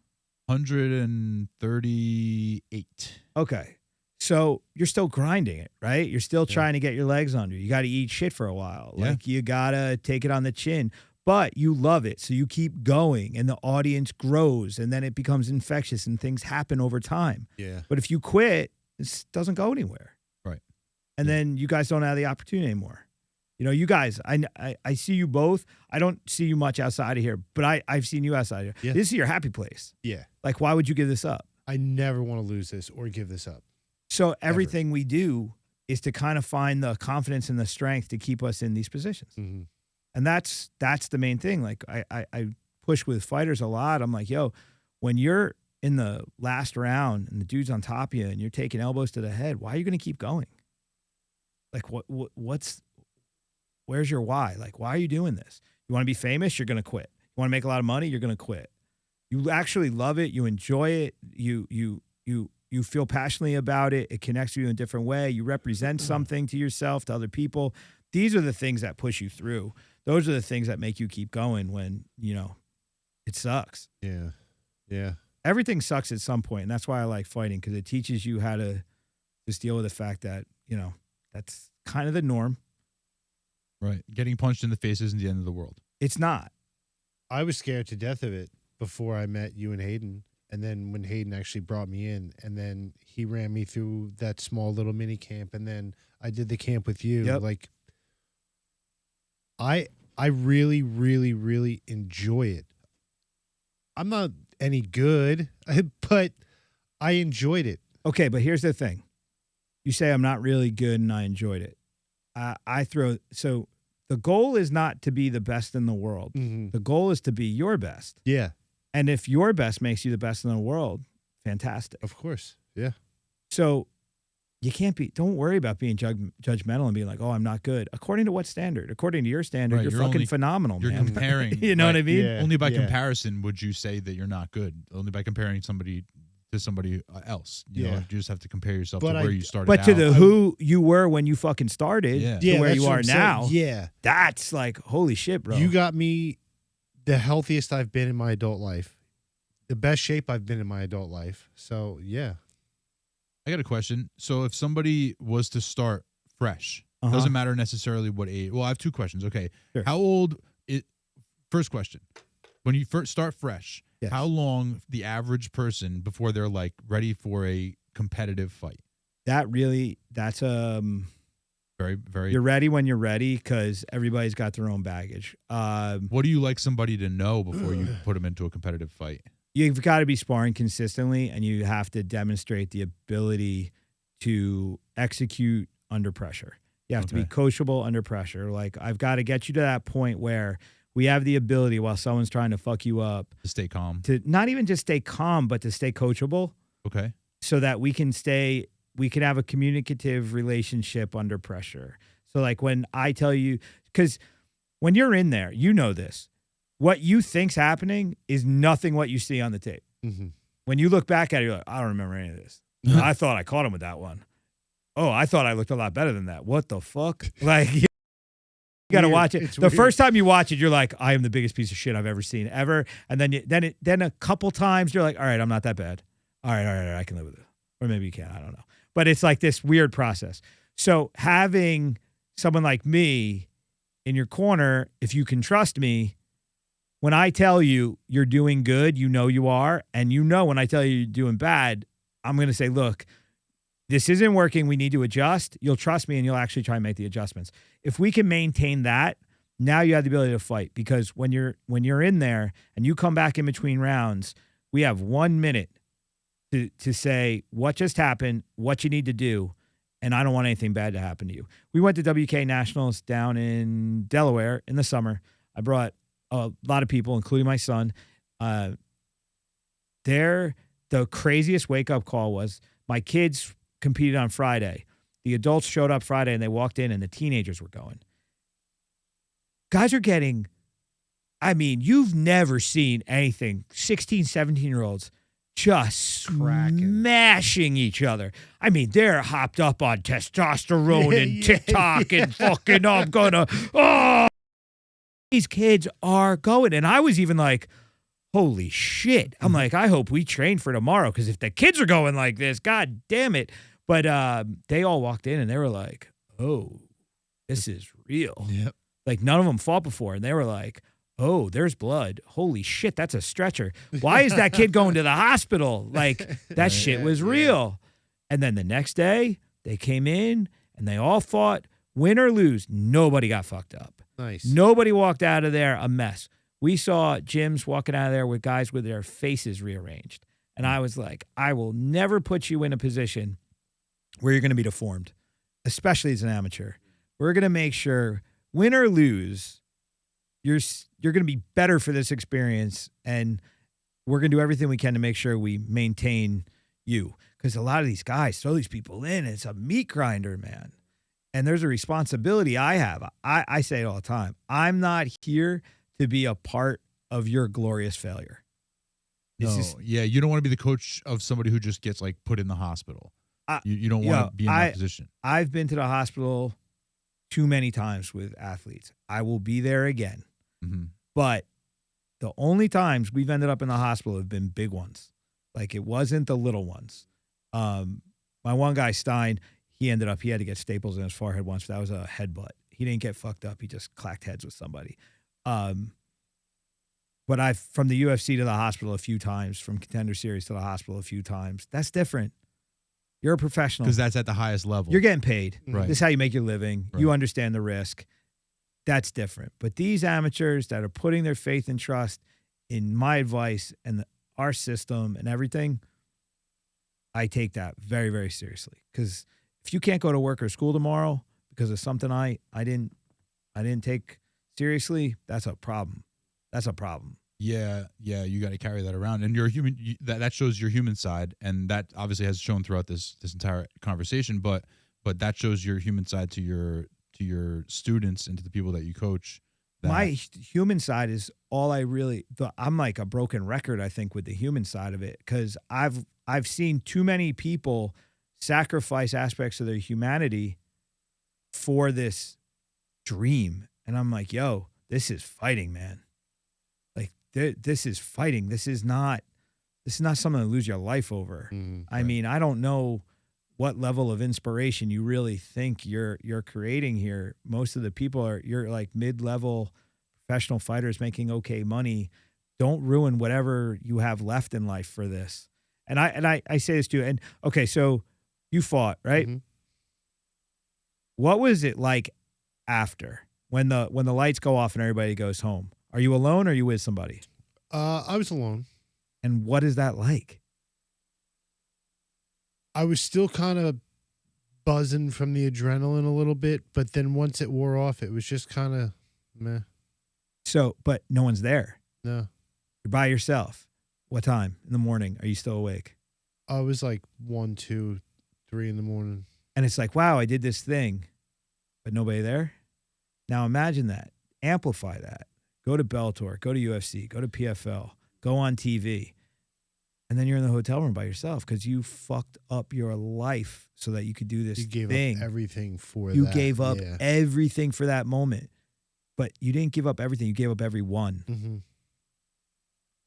138. Okay. So you're still grinding it, right? You're still trying to get your legs under. You got to eat shit for a while. Yeah. Like you got to take it on the chin, but you love it. So you keep going and the audience grows and then it becomes infectious and things happen over time. Yeah. But if you quit, it doesn't go anywhere. Right. And then you guys don't have the opportunity anymore. You know, you guys, I see you both. I don't see you much outside of here, but I've seen you outside of here. Yeah. This is your happy place. Yeah. Like, why would you give this up? I never want to lose this or give this up. So everything we do is to kind of find the confidence and the strength to keep us in these positions. Mm-hmm. And that's the main thing. Like I push with fighters a lot. I'm like, yo, when you're in the last round and the dude's on top of you and you're taking elbows to the head, why are you going to keep going? Like where's your why? Like, why are you doing this? You want to be famous? You're going to quit. You want to make a lot of money? You're going to quit. You actually love it. You enjoy it. You feel passionately about it. It connects you in a different way. You represent something to yourself, to other people. These are the things that push you through. Those are the things that make you keep going when, you know, it sucks. Yeah. Yeah. Everything sucks at some point, and that's why I like fighting, because it teaches you how to just deal with the fact that, you know, that's kind of the norm. Right. Getting punched in the face isn't the end of the world. It's not. I was scared to death of it before I met you and Hayden. And then when Hayden actually brought me in, and then he ran me through that small little mini camp, and then I did the camp with you. Yep. Like, I really, really, really enjoy it. I'm not any good, but I enjoyed it. Okay, but here's the thing. You say I'm not really good and I enjoyed it. So the goal is not to be the best in the world. Mm-hmm. The goal is to be your best. Yeah. And if your best makes you the best in the world, fantastic. Of course. Yeah. So you can't don't worry about being judgmental and being like, oh, I'm not good. According to what standard? According to your standard, Right, you're you're fucking only- phenomenal, You're man. comparing. You know what I right, mean? Yeah. Only by comparison would you say that you're not good. Only by comparing somebody to somebody else. You know, Yeah. you just have to compare yourself But to where you started But to out. the who you were when you fucking started Yeah. to where that's you what are I'm saying. now, Yeah. that's like, holy shit, bro. You got me the healthiest I've been in my adult life, the best shape I've been in my adult life. So, yeah. I got a question. So if somebody was to start fresh, Uh-huh. doesn't matter necessarily what age. Well, I have two questions. Okay. Sure. How old is, first question, when you first start fresh, Yes. how long the average person before they're like ready for a competitive fight? that's Very, very. you're ready when you're ready because everybody's got their own baggage. What do you like somebody to know before you put them into a competitive fight? You've got to be sparring consistently, and you have to demonstrate the ability to execute under pressure. You have to be Okay. coachable under pressure. Like, I've got to get you to that point where we have the ability, while someone's trying to fuck you up, To stay calm. to not even just stay calm, but to stay coachable Okay. so that we can have a communicative relationship under pressure. So, like, when I tell you, because when you're in there, you know this. What you think's happening is nothing what you see on the tape. Mm-hmm. When you look back at it, you're like, I don't remember any of this. I thought I caught him with that one. Oh, I thought I looked a lot better than that. What the fuck? Like, you got to Weird. watch it. It's The weird. first time you watch it, you're like, I am the biggest piece of shit I've ever seen ever. And then a couple times you're like, all right, I'm not that bad. All right, I can live with it. Or maybe you can't. I don't know. But it's like this weird process. So having someone like me in your corner, if you can trust me, when I tell you you're doing good, you know you are. And you know when I tell you you're doing bad, I'm going to say, look, this isn't working. We need to adjust. You'll trust me and you'll actually try and make the adjustments. If we can maintain that, now you have the ability to fight. Because when you're in there and you come back in between rounds, we have 1 minute to say what just happened, what you need to do, and I don't want anything bad to happen to you. We went to WK Nationals down in Delaware in the summer. I brought a lot of people, including my son. The craziest wake-up call was my kids competed on Friday. The adults showed up Friday, and they walked in, and the teenagers were going. Guys are getting, I mean, you've never seen anything. 16, 17-year-olds just Cracking. smashing each other. I mean, they're hopped up on testosterone and Yeah. TikTok and fucking, I'm gonna, oh, these kids are going. And I was even like, holy shit. I'm like, I hope we train for tomorrow, because if the kids are going like this, god damn it. But they all walked in and they were like, oh, this is real. Yep. Like, none of them fought before. And they were like, oh, there's blood. Holy shit, that's a stretcher. Why is that kid going to the hospital? Like, that shit was real. And then the next day, they came in and they all fought. Win or lose, nobody got fucked up. Nice. Nobody walked out of there a mess. We saw gyms walking out of there with guys with their faces rearranged. And I was like, I will never put you in a position where you're going to be deformed, especially as an amateur. We're going to make sure, win or lose, you're going to be better for this experience, and we're going to do everything we can to make sure we maintain you. Because a lot of these guys throw these people in, and it's a meat grinder, man. And there's a responsibility I have. I say it all the time. I'm not here to be a part of your glorious failure. No, It's just- yeah, you don't want to be the coach of somebody who just gets like put in the hospital. You don't want to be in that position. I've been to the hospital too many times with athletes. I will be there again. Mm-hmm. But the only times we've ended up in the hospital have been big ones. Like, it wasn't the little ones. My one guy, Stein, he had to get staples in his forehead once. That was a headbutt. He didn't get fucked up. He just clacked heads with somebody. But I've, from the UFC to the hospital a few times, from Contender Series to the hospital a few times. That's different. You're a professional. Because that's at the highest level. You're getting paid. Right. This is how you make your living. Right. You understand the risk. That's different. But these amateurs that are putting their faith and trust in my advice and our system and everything, I take that very, very seriously. Because if you can't go to work or school tomorrow because of something I didn't take seriously, that's a problem. That's a problem. Yeah, you got to carry that around, and you're human. That shows your human side, and that obviously has shown throughout this entire conversation. But that shows your human side to your students and to the people that you coach. My human side is all I really. I'm like a broken record, I think, with the human side of it, because I've seen too many people sacrifice aspects of their humanity for this dream, and I'm like, yo, this is fighting, man. Like this is fighting. This is not something to lose your life over. I mean, I don't know what level of inspiration you really think you're creating here. Most of the people you're like mid-level professional fighters making okay money. Don't ruin whatever you have left in life for this. And I say this to you. And okay, so you fought, right? Mm-hmm. What was it like after when the lights go off and everybody goes home? Are you alone or are you with somebody? I was alone. And what is that like? I was still kind of buzzing from the adrenaline a little bit, but then once it wore off, it was just kind of meh. So, but no one's there. No. You're by yourself. What time in the morning are you still awake? I was like 1, 2, 3 in the morning. And it's like, wow, I did this thing, but nobody there. Now imagine that. Amplify that. Go to Bellator, go to UFC, go to PFL, go on TV. And then you're in the hotel room by yourself because you fucked up your life so that you could do this You gave thing. up everything for that. You gave up Yeah. everything for that moment. But you didn't give up everything. You gave up everyone. Mm-hmm.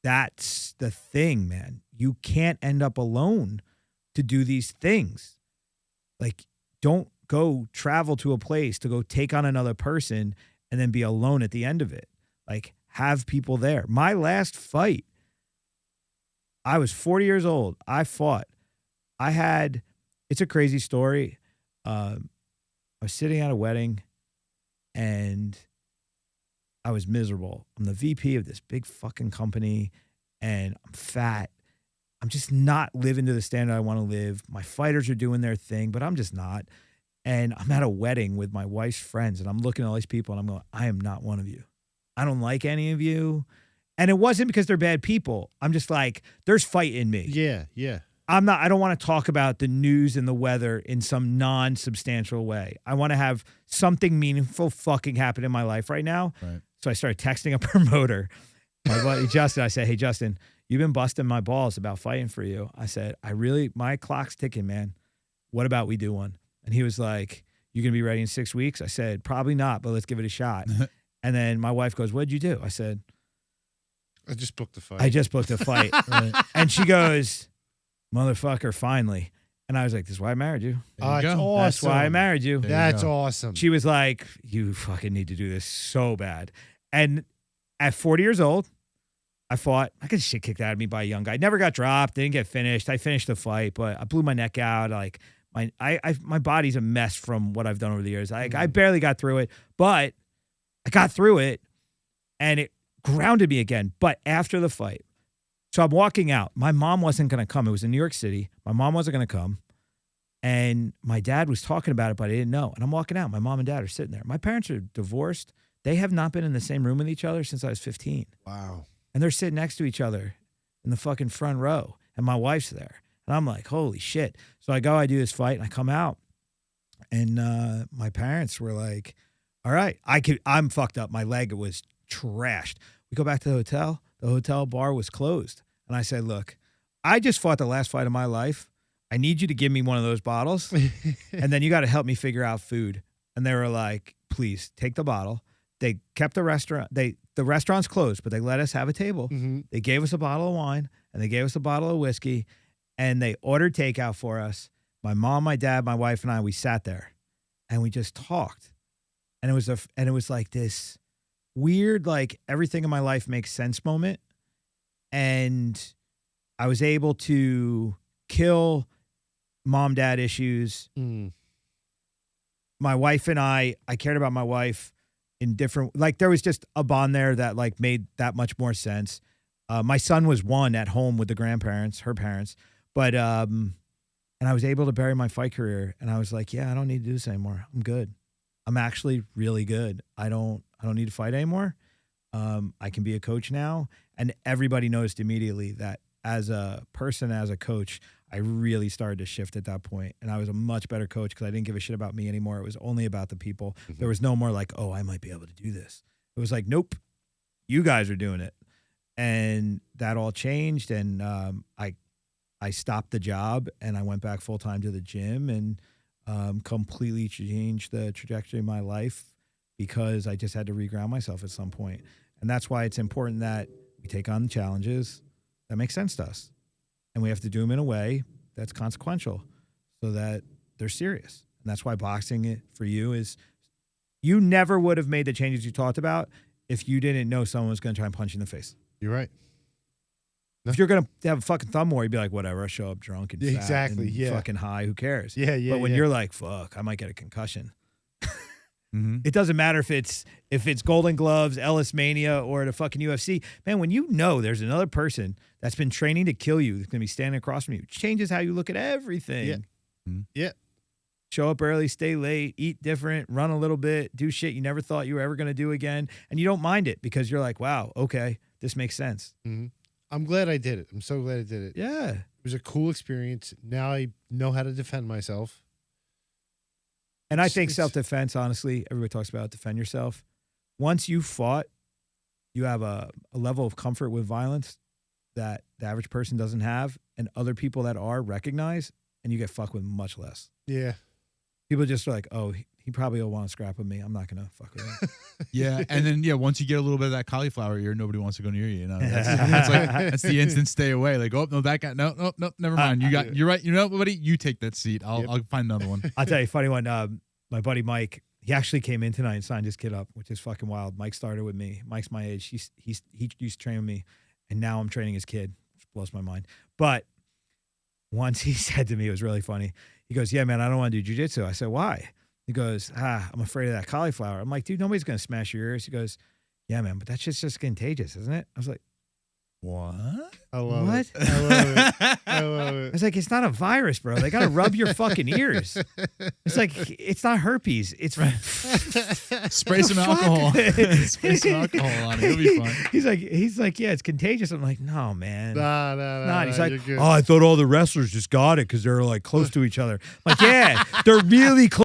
That's the thing, man. You can't end up alone to do these things. Like, don't go travel to a place to go take on another person and then be alone at the end of it. Like, have people there. My last fight, I was 40 years old. I fought. It's a crazy story. I was sitting at a wedding and I was miserable. I'm the VP of this big fucking company and I'm fat. I'm just not living to the standard I want to live. My fighters are doing their thing, but I'm just not. And I'm at a wedding with my wife's friends and I'm looking at all these people and I'm going, I am not one of you. I don't like any of you. And it wasn't because they're bad people. I'm just like, there's fight in me. Yeah. I don't want to talk about the news and the weather in some non-substantial way. I want to have something meaningful fucking happen in my life right now. Right. So I started texting a promoter, my buddy Justin. I said, hey, Justin, you've been busting my balls about fighting for you. I said, my clock's ticking, man. What about we do one? And he was like, you going to be ready in 6 weeks? I said, probably not, but let's give it a shot. And then my wife goes, what'd you do? I said, I just booked the fight. I just booked a fight. Right. And she goes, motherfucker, finally. And I was like, this is why I married you. There you That's go. awesome. That's why I married you. There you That's go. awesome. She was like, you fucking need to do this so bad. And at 40 years old, I fought. I got shit kicked out of me by a young guy. Never got dropped. Didn't get finished. I finished the fight, but I blew my neck out. Like my body's a mess from what I've done over the years. I barely got through it, but I got through it and it grounded me again. But after the fight, so I'm walking out. My mom wasn't going to come. It was in New York City. My mom wasn't going to come. And my dad was talking about it, but I didn't know. And I'm walking out. My mom and dad are sitting there. My parents are divorced. They have not been in the same room with each other since I was 15. Wow. And they're sitting next to each other in the fucking front row. And my wife's there. And I'm like, holy shit. So I go, I do this fight, and I come out. And my parents were like, all right, I'm fucked up. My leg was trashed. We go back to the hotel. The hotel bar was closed. And I said, look, I just fought the last fight of my life. I need you to give me one of those bottles. And then you got to help me figure out food. And they were like, please take the bottle. They kept the restaurant. The restaurant's closed, but they let us have a table. Mm-hmm. They gave us a bottle of wine and they gave us a bottle of whiskey and they ordered takeout for us. My mom, my dad, my wife, and I, we sat there and we just talked. And it was like this weird, like everything in my life makes sense moment. And I was able to kill mom-dad issues. Mm. My wife and I cared about my wife in different, like there was just a bond there that like made that much more sense. My son was one at home with the grandparents, her parents, but, and I was able to bury my fight career and I was like, yeah, I don't need to do this anymore. I'm good. I'm actually really good. I don't need to fight anymore. I can be a coach now. And everybody noticed immediately that as a person, as a coach, I really started to shift at that point. And I was a much better coach because I didn't give a shit about me anymore. It was only about the people. Mm-hmm. There was no more like, oh, I might be able to do this. It was like, nope, you guys are doing it. And that all changed. And I stopped the job and I went back full time to the gym and completely changed the trajectory of my life because I just had to reground myself at some point. And that's why it's important that we take on the challenges that make sense to us. And we have to do them in a way that's consequential so that they're serious. And that's why boxing it for you is you never would have made the changes you talked about if you didn't know someone was going to try and punch you in the face. You're right. If you're going to have a fucking thumb war, you'd be like, whatever, I show up drunk and fat Exactly, and yeah. fucking high, who cares? Yeah. But when you're like, fuck, I might get a concussion. Mm-hmm. It doesn't matter if it's Golden Gloves, Ellis Mania, or the fucking UFC. Man, when you know there's another person that's been training to kill you, that's going to be standing across from you, it changes how you look at everything. Yeah. Mm-hmm. Yeah. Show up early, stay late, eat different, run a little bit, do shit you never thought you were ever going to do again. And you don't mind it because you're like, wow, okay, this makes sense. Mm-hmm. I'm glad I did it. I'm so glad I did it. Yeah. It was a cool experience. Now I know how to defend myself. And I think It's- self-defense, honestly, everybody talks about defend yourself. Once you fought, you have a level of comfort with violence that the average person doesn't have, and other people that are recognize, and you get fucked with much less. Yeah. People just are like, oh, he probably will want to scrap with me. I'm not going to fuck with him. Yeah, and then once you get a little bit of that cauliflower ear, nobody wants to go near you. You know, that's the instant stay away. Like, oh no, that guy, no, never mind. You're right. You know, buddy, you take that seat. I'll find another one. I'll tell you a funny one. My buddy Mike, he actually came in tonight and signed his kid up, which is fucking wild. Mike started with me. Mike's my age. He used to train with me, and now I'm training his kid, which blows my mind. But once he said to me, it was really funny. He goes, yeah, man, I don't want to do jiu-jitsu. I said, why? He goes, I'm afraid of that cauliflower. I'm like, dude, nobody's going to smash your ears. He goes, yeah, man, but that's just contagious, isn't it? I was like, What? I love What? it. I love it. I love I it. was like, it's not a virus, bro. They got to rub your fucking ears. It's like, it's not herpes. It's Spray some alcohol. Spray some alcohol on it. It'll be fun. He's like, yeah, it's contagious. I'm like, no, man. Nah, He's you're like, good. oh, I thought all the wrestlers just got it because they're like close to each other. I'm like, yeah, they're really close.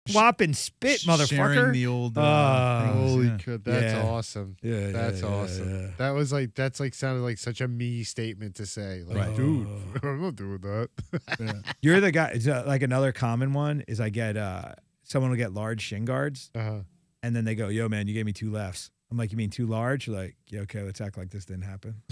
Swap and spit, Sharing motherfucker. the old. Holy yeah. crap, that's Yeah. awesome. Yeah, That's awesome. That's like sounded like such a me statement to say. Like, Right. dude, I'm not doing that. You're the guy. It's like another common one is I get someone will get large shin guards Uh-huh. and then they go, yo, man, you gave me two lefts. I'm like, you mean too large? You're like, yeah, okay, let's act like this didn't happen.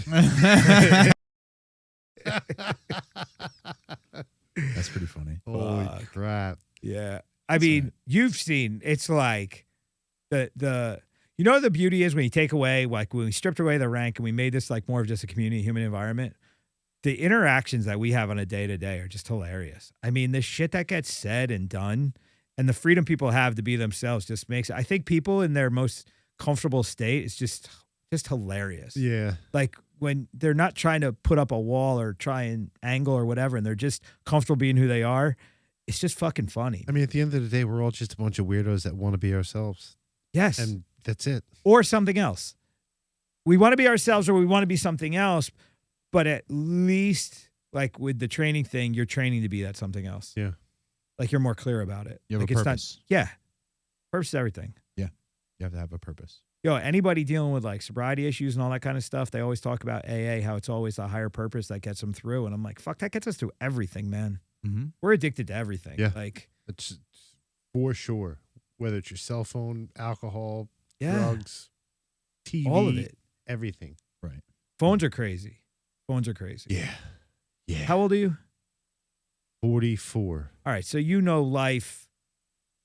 That's pretty funny. Holy Fuck. crap. Yeah. I mean, you've seen, it's like the you know, the beauty is when you take away, like when we stripped away the rank and we made this like more of just a community human environment, the interactions that we have on a day to day are just hilarious. I mean, the shit that gets said and done and the freedom people have to be themselves just makes, I think people in their most comfortable state, it's just hilarious. Yeah. Like when they're not trying to put up a wall or try and angle or whatever, and they're just comfortable being who they are. It's just fucking funny. I mean, at the end of the day, we're all just a bunch of weirdos that want to be ourselves. Yes. And that's it. Or something else. We want to be ourselves or we want to be something else, but at least like with the training thing, you're training to be that something else. Yeah. Like you're more clear about it. You have like a it's purpose. Not, yeah. Purpose is everything. You have to have a purpose. Yo, anybody dealing with like sobriety issues and all that kind of stuff, they always talk about AA, how it's always a higher purpose that gets them through. And I'm like, fuck, that gets us through everything, man. Mm-hmm. We're addicted to everything. Yeah. Like, It's for sure. Whether it's your cell phone, alcohol, yeah, drugs, TV, all of it. everything. Phones are crazy. Phones are crazy. Yeah. Yeah. How old are you? 44. All right. So you know life.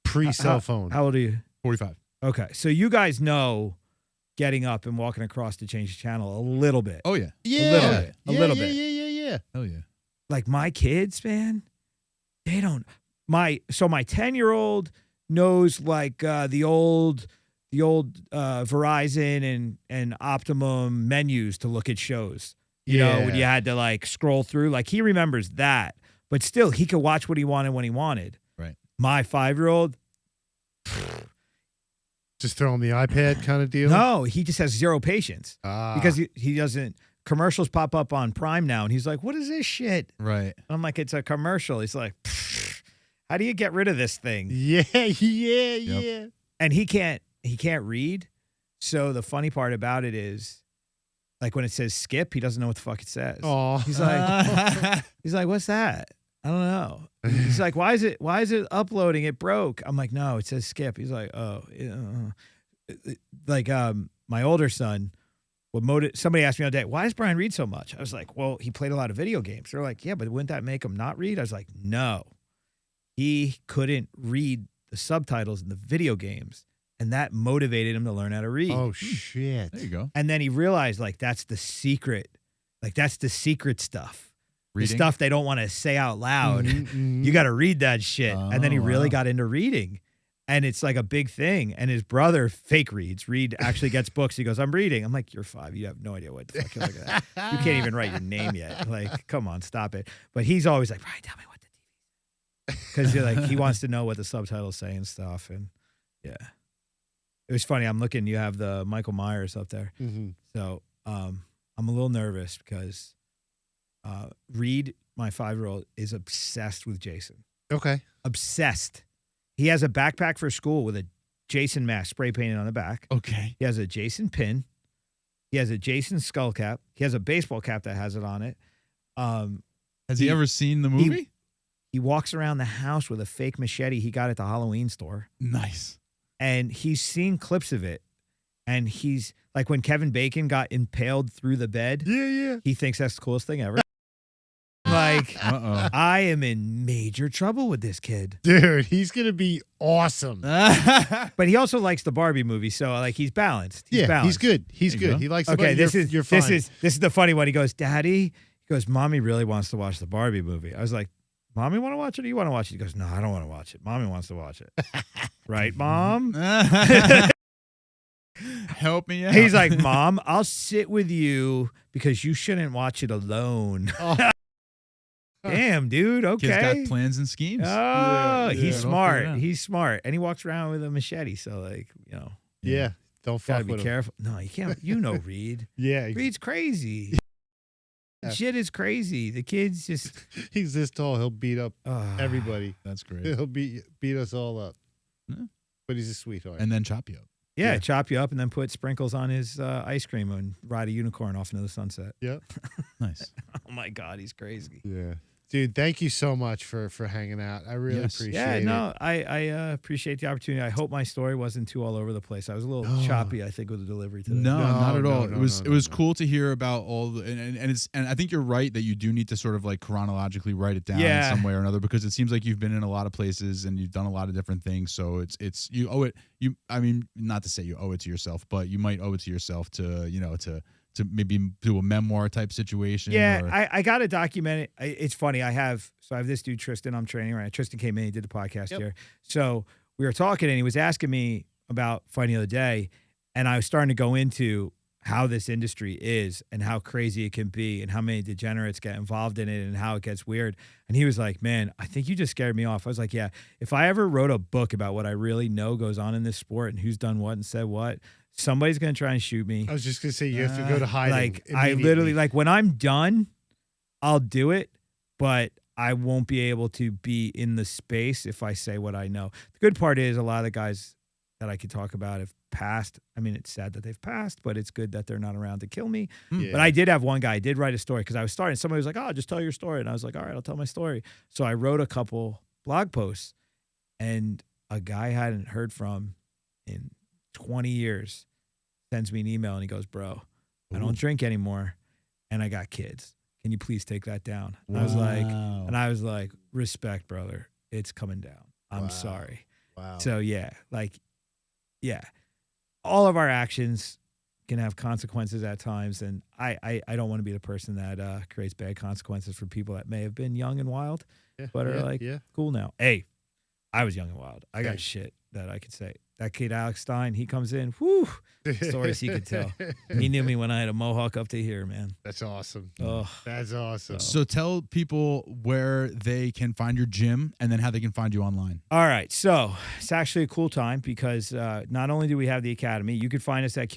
Pre-cell phone. How old are you? 45. Okay. So you guys know getting up and walking across to change the channel a little bit. Oh yeah. yeah. little bit. A Yeah, little yeah, bit. Yeah. Hell yeah. Like my kids, man, they don't. My 10-year-old knows like the old Verizon and Optimum menus to look at shows. You know, when you had to like scroll through, like he remembers that, but still he could watch what he wanted when he wanted. Right. My 5-year-old, Just throw him the iPad kind of deal? No, he just has zero patience Ah. because he doesn't. Commercials pop up on Prime now, and he's like, "What is this shit?" Right. I'm like, "It's a commercial." He's like, "How do you get rid of this thing?" Yeah, yeah. And he can't read. So the funny part about it is, like when it says skip, he doesn't know what the fuck it says. Oh. He's like, "What's that?" I don't know. He's like, why is it uploading? It broke. I'm like, no, it says skip. He's like, oh, like my older son would somebody asked me the other day, why does Brian read so much? I was like, well, he played a lot of video games. They're like, yeah, but wouldn't that make him not read? I was like, no, he couldn't read the subtitles in the video games, and that motivated him to learn how to read. Oh shit. There you go. And then he realized, like, that's the secret. Like, that's the secret stuff. Reading? The stuff they don't want to say out loud. You got to read that shit. And then he really got into reading. And it's like a big thing. And his brother fake reads. Reed actually gets books. He goes, I'm reading. I'm like, you're 5. You have no idea what the fuck you're looking at. You can't even write your name yet. Like, come on, stop it. But he's always like, Brian, tell me what the TV is. Because like, he wants to know what the subtitles say and stuff. And yeah. It was funny. I'm looking, you have the Michael Myers up there. Mm-hmm. So I'm a little nervous because Reed, my 5-year-old, is obsessed with Jason. Okay. Obsessed. He has a backpack for school with a Jason mask spray painted on the back. Okay. He has a Jason pin. He has a Jason skull cap. He has a baseball cap that has it on it. Has he ever seen the movie? He walks around the house with a fake machete he got at the Halloween store. Nice. And he's seen clips of it. And he's like, when Kevin Bacon got impaled through the bed, Yeah. he thinks that's the coolest thing ever. Like, I am in major trouble with this kid. Dude, he's going to be awesome. But he also likes the Barbie movie, so like he's balanced. He's balanced. he's good. He's There you good. go. He likes Okay, you're fine. this is the funny one. He goes, Daddy, he goes, Mommy really wants to watch the Barbie movie. I was like, Mommy want to watch it or you want to watch it? He goes, no, I don't want to watch it. Mommy wants to watch it. Right, Mom? Help me out. He's like, Mom, I'll sit with you because you shouldn't watch it alone. Damn, dude. Okay. Kid's got plans and schemes. Oh, he's I'll figure smart. it out. He's smart. And he walks around with a machete. So, like, you know, Yeah. Don't gotta fuck be with him. careful. No, you can't. You know, Reed. Yeah. Reed's crazy. Yeah. Shit is crazy. The kid's just He's this tall. He'll beat up everybody. That's great. He'll beat us all up. Yeah. But he's a sweetheart. And then chop you up. yeah, chop you up and then put sprinkles on his ice cream and ride a unicorn off into the sunset. Yep. Nice. Oh my God, he's crazy. Yeah. Dude, thank you so much for hanging out. I really Yes. appreciate Yeah, it. no, I appreciate the opportunity. I hope my story wasn't too all over the place. I was a little choppy, I think, with the delivery today. No, not at no, all. no, It no, was no. cool to hear about all the and I think you're right that you do need to sort of like chronologically write it down in some way or another because it seems like you've been in a lot of places and you've done a lot of different things. So it's you owe it I mean, not to say you owe it to yourself, but you might owe it to yourself to, you know, to maybe do a memoir type situation. Yeah, or, I got to document it. It's funny. I have this dude, Tristan, I'm training right. Tristan came in, he did the podcast here. So we were talking and he was asking me about Fighting the Other Day. And I was starting to go into how this industry is and how crazy it can be and how many degenerates get involved in it and how it gets weird. And he was like, man, I think you just scared me off. I was like, yeah, if I ever wrote a book about what I really know goes on in this sport and who's done what and said what, somebody's going to try and shoot me. I was just going to say you have to go to hiding. Like, I literally, immediately. like, when I'm done, I'll do it, but I won't be able to be in the space if I say what I know. The good part is a lot of the guys that I could talk about have passed. I mean, it's sad that they've passed, but it's good that they're not around to kill me. Yeah. But I did have one guy, I did write a story because I was starting. Somebody was like, oh, just tell your story. And I was like, all right, I'll tell my story. So I wrote a couple blog posts, and a guy I hadn't heard from in 20 years sends me an email and he goes, bro, I don't drink anymore and I got kids. Can you please take that down? And I was like, respect, brother. It's coming down. I'm sorry. Wow. So yeah, all of our actions can have consequences at times. And I don't want to be the person that creates bad consequences for people that may have been young and wild, but are like, cool now. Hey, I was young and wild. I got Okay. shit that I could say. That kid Alex Stein, he comes in. Whew, stories he could tell. He knew me when I had a mohawk up to here, man. That's awesome. Oh, That's awesome. So tell people where they can find your gym and then how they can find you online. all right. So it's actually a cool time because not only do we have the academy, you can find us at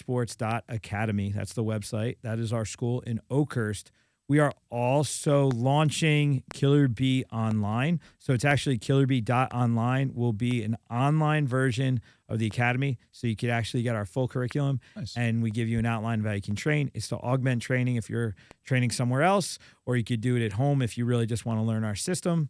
killerbcombatsports.academy. That's the website. That is our school in Oakhurst. We are also launching Killer Bee Online. So it's actually killerbee.online will be an online version of the academy. So you could actually get our full curriculum. Nice. And we give you an outline of how you can train. It's to augment training if you're training somewhere else, or you could do it at home if you really just want to learn our system.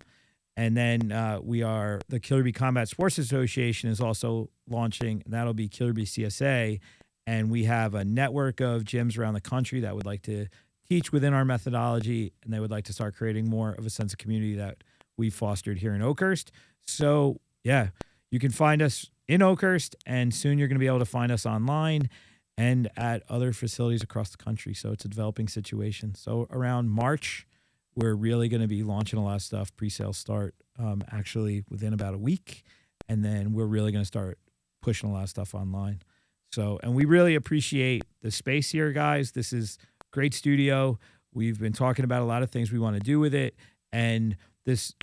And then the Killer Bee Combat Sports Association is also launching, and that'll be Killer Bee CSA. And we have a network of gyms around the country that would like to teach within our methodology, and they would like to start creating more of a sense of community that we fostered here in Oakhurst. So, yeah, you can find us in Oakhurst, and soon you're going to be able to find us online and at other facilities across the country. So it's a developing situation. So around March, we're really going to be launching a lot of stuff. Pre-sales start actually within about a week, and then we're really going to start pushing a lot of stuff online. So, and we really appreciate the space here, guys. This is great studio. We've been talking about a lot of things we want to do with it, and this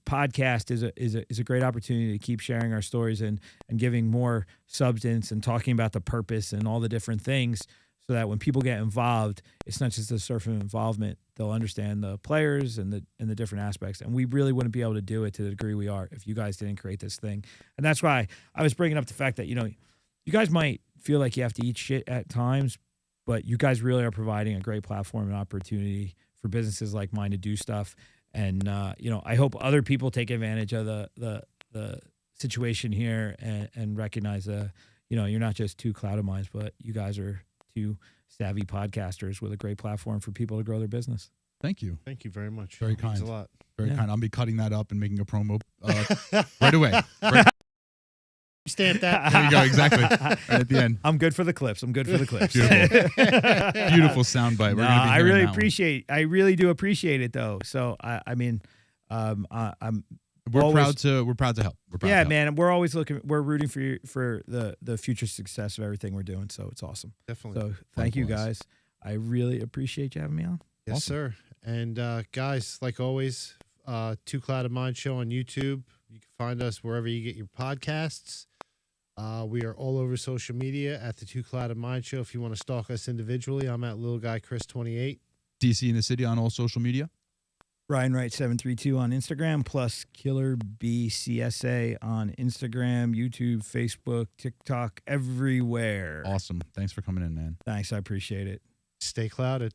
podcast is a great opportunity to keep sharing our stories and giving more substance and talking about the purpose and all the different things, so that when people get involved, it's not just a surfing involvement. They'll understand the players and the different aspects. And we really wouldn't be able to do it to the degree we are if you guys didn't create this thing. And that's why I was bringing up the fact that, you guys might feel like you have to eat shit at times, but you guys really are providing a great platform and opportunity for businesses like mine to do stuff. And, I hope other people take advantage of the situation here and recognize, you're not just two cloud of minds, but you guys are two savvy podcasters with a great platform for people to grow their business. Thank you. Thank you very much. Very It means kind. a lot. Very Yeah. kind. I'll be cutting that up and making a promo right away. Right, Stamp that. there you go. Exactly. Right at the end. I'm good for the clips. Beautiful. Beautiful soundbite. We're No, gonna be I hearing really that one. I really do appreciate it though. So I'm We're always- proud to help. We're proud to yeah, help. man. We're rooting for the future success of everything we're doing. So it's awesome. Definitely. So thank you Likewise. guys. I really appreciate you having me on. Yes, Awesome. sir. And guys, like always, Two Clouded Mind Show on YouTube. You can find us wherever you get your podcasts. We are all over social media at the Two Clouded Mind Show. If you want to stalk us individually, I'm at Little Guy Chris 28. DC in the city on all social media. Ryan Wright 732 on Instagram, plus Killer Bee CSA on Instagram, YouTube, Facebook, TikTok, everywhere. Awesome. Thanks for coming in, man. Thanks, I appreciate it. Stay clouded.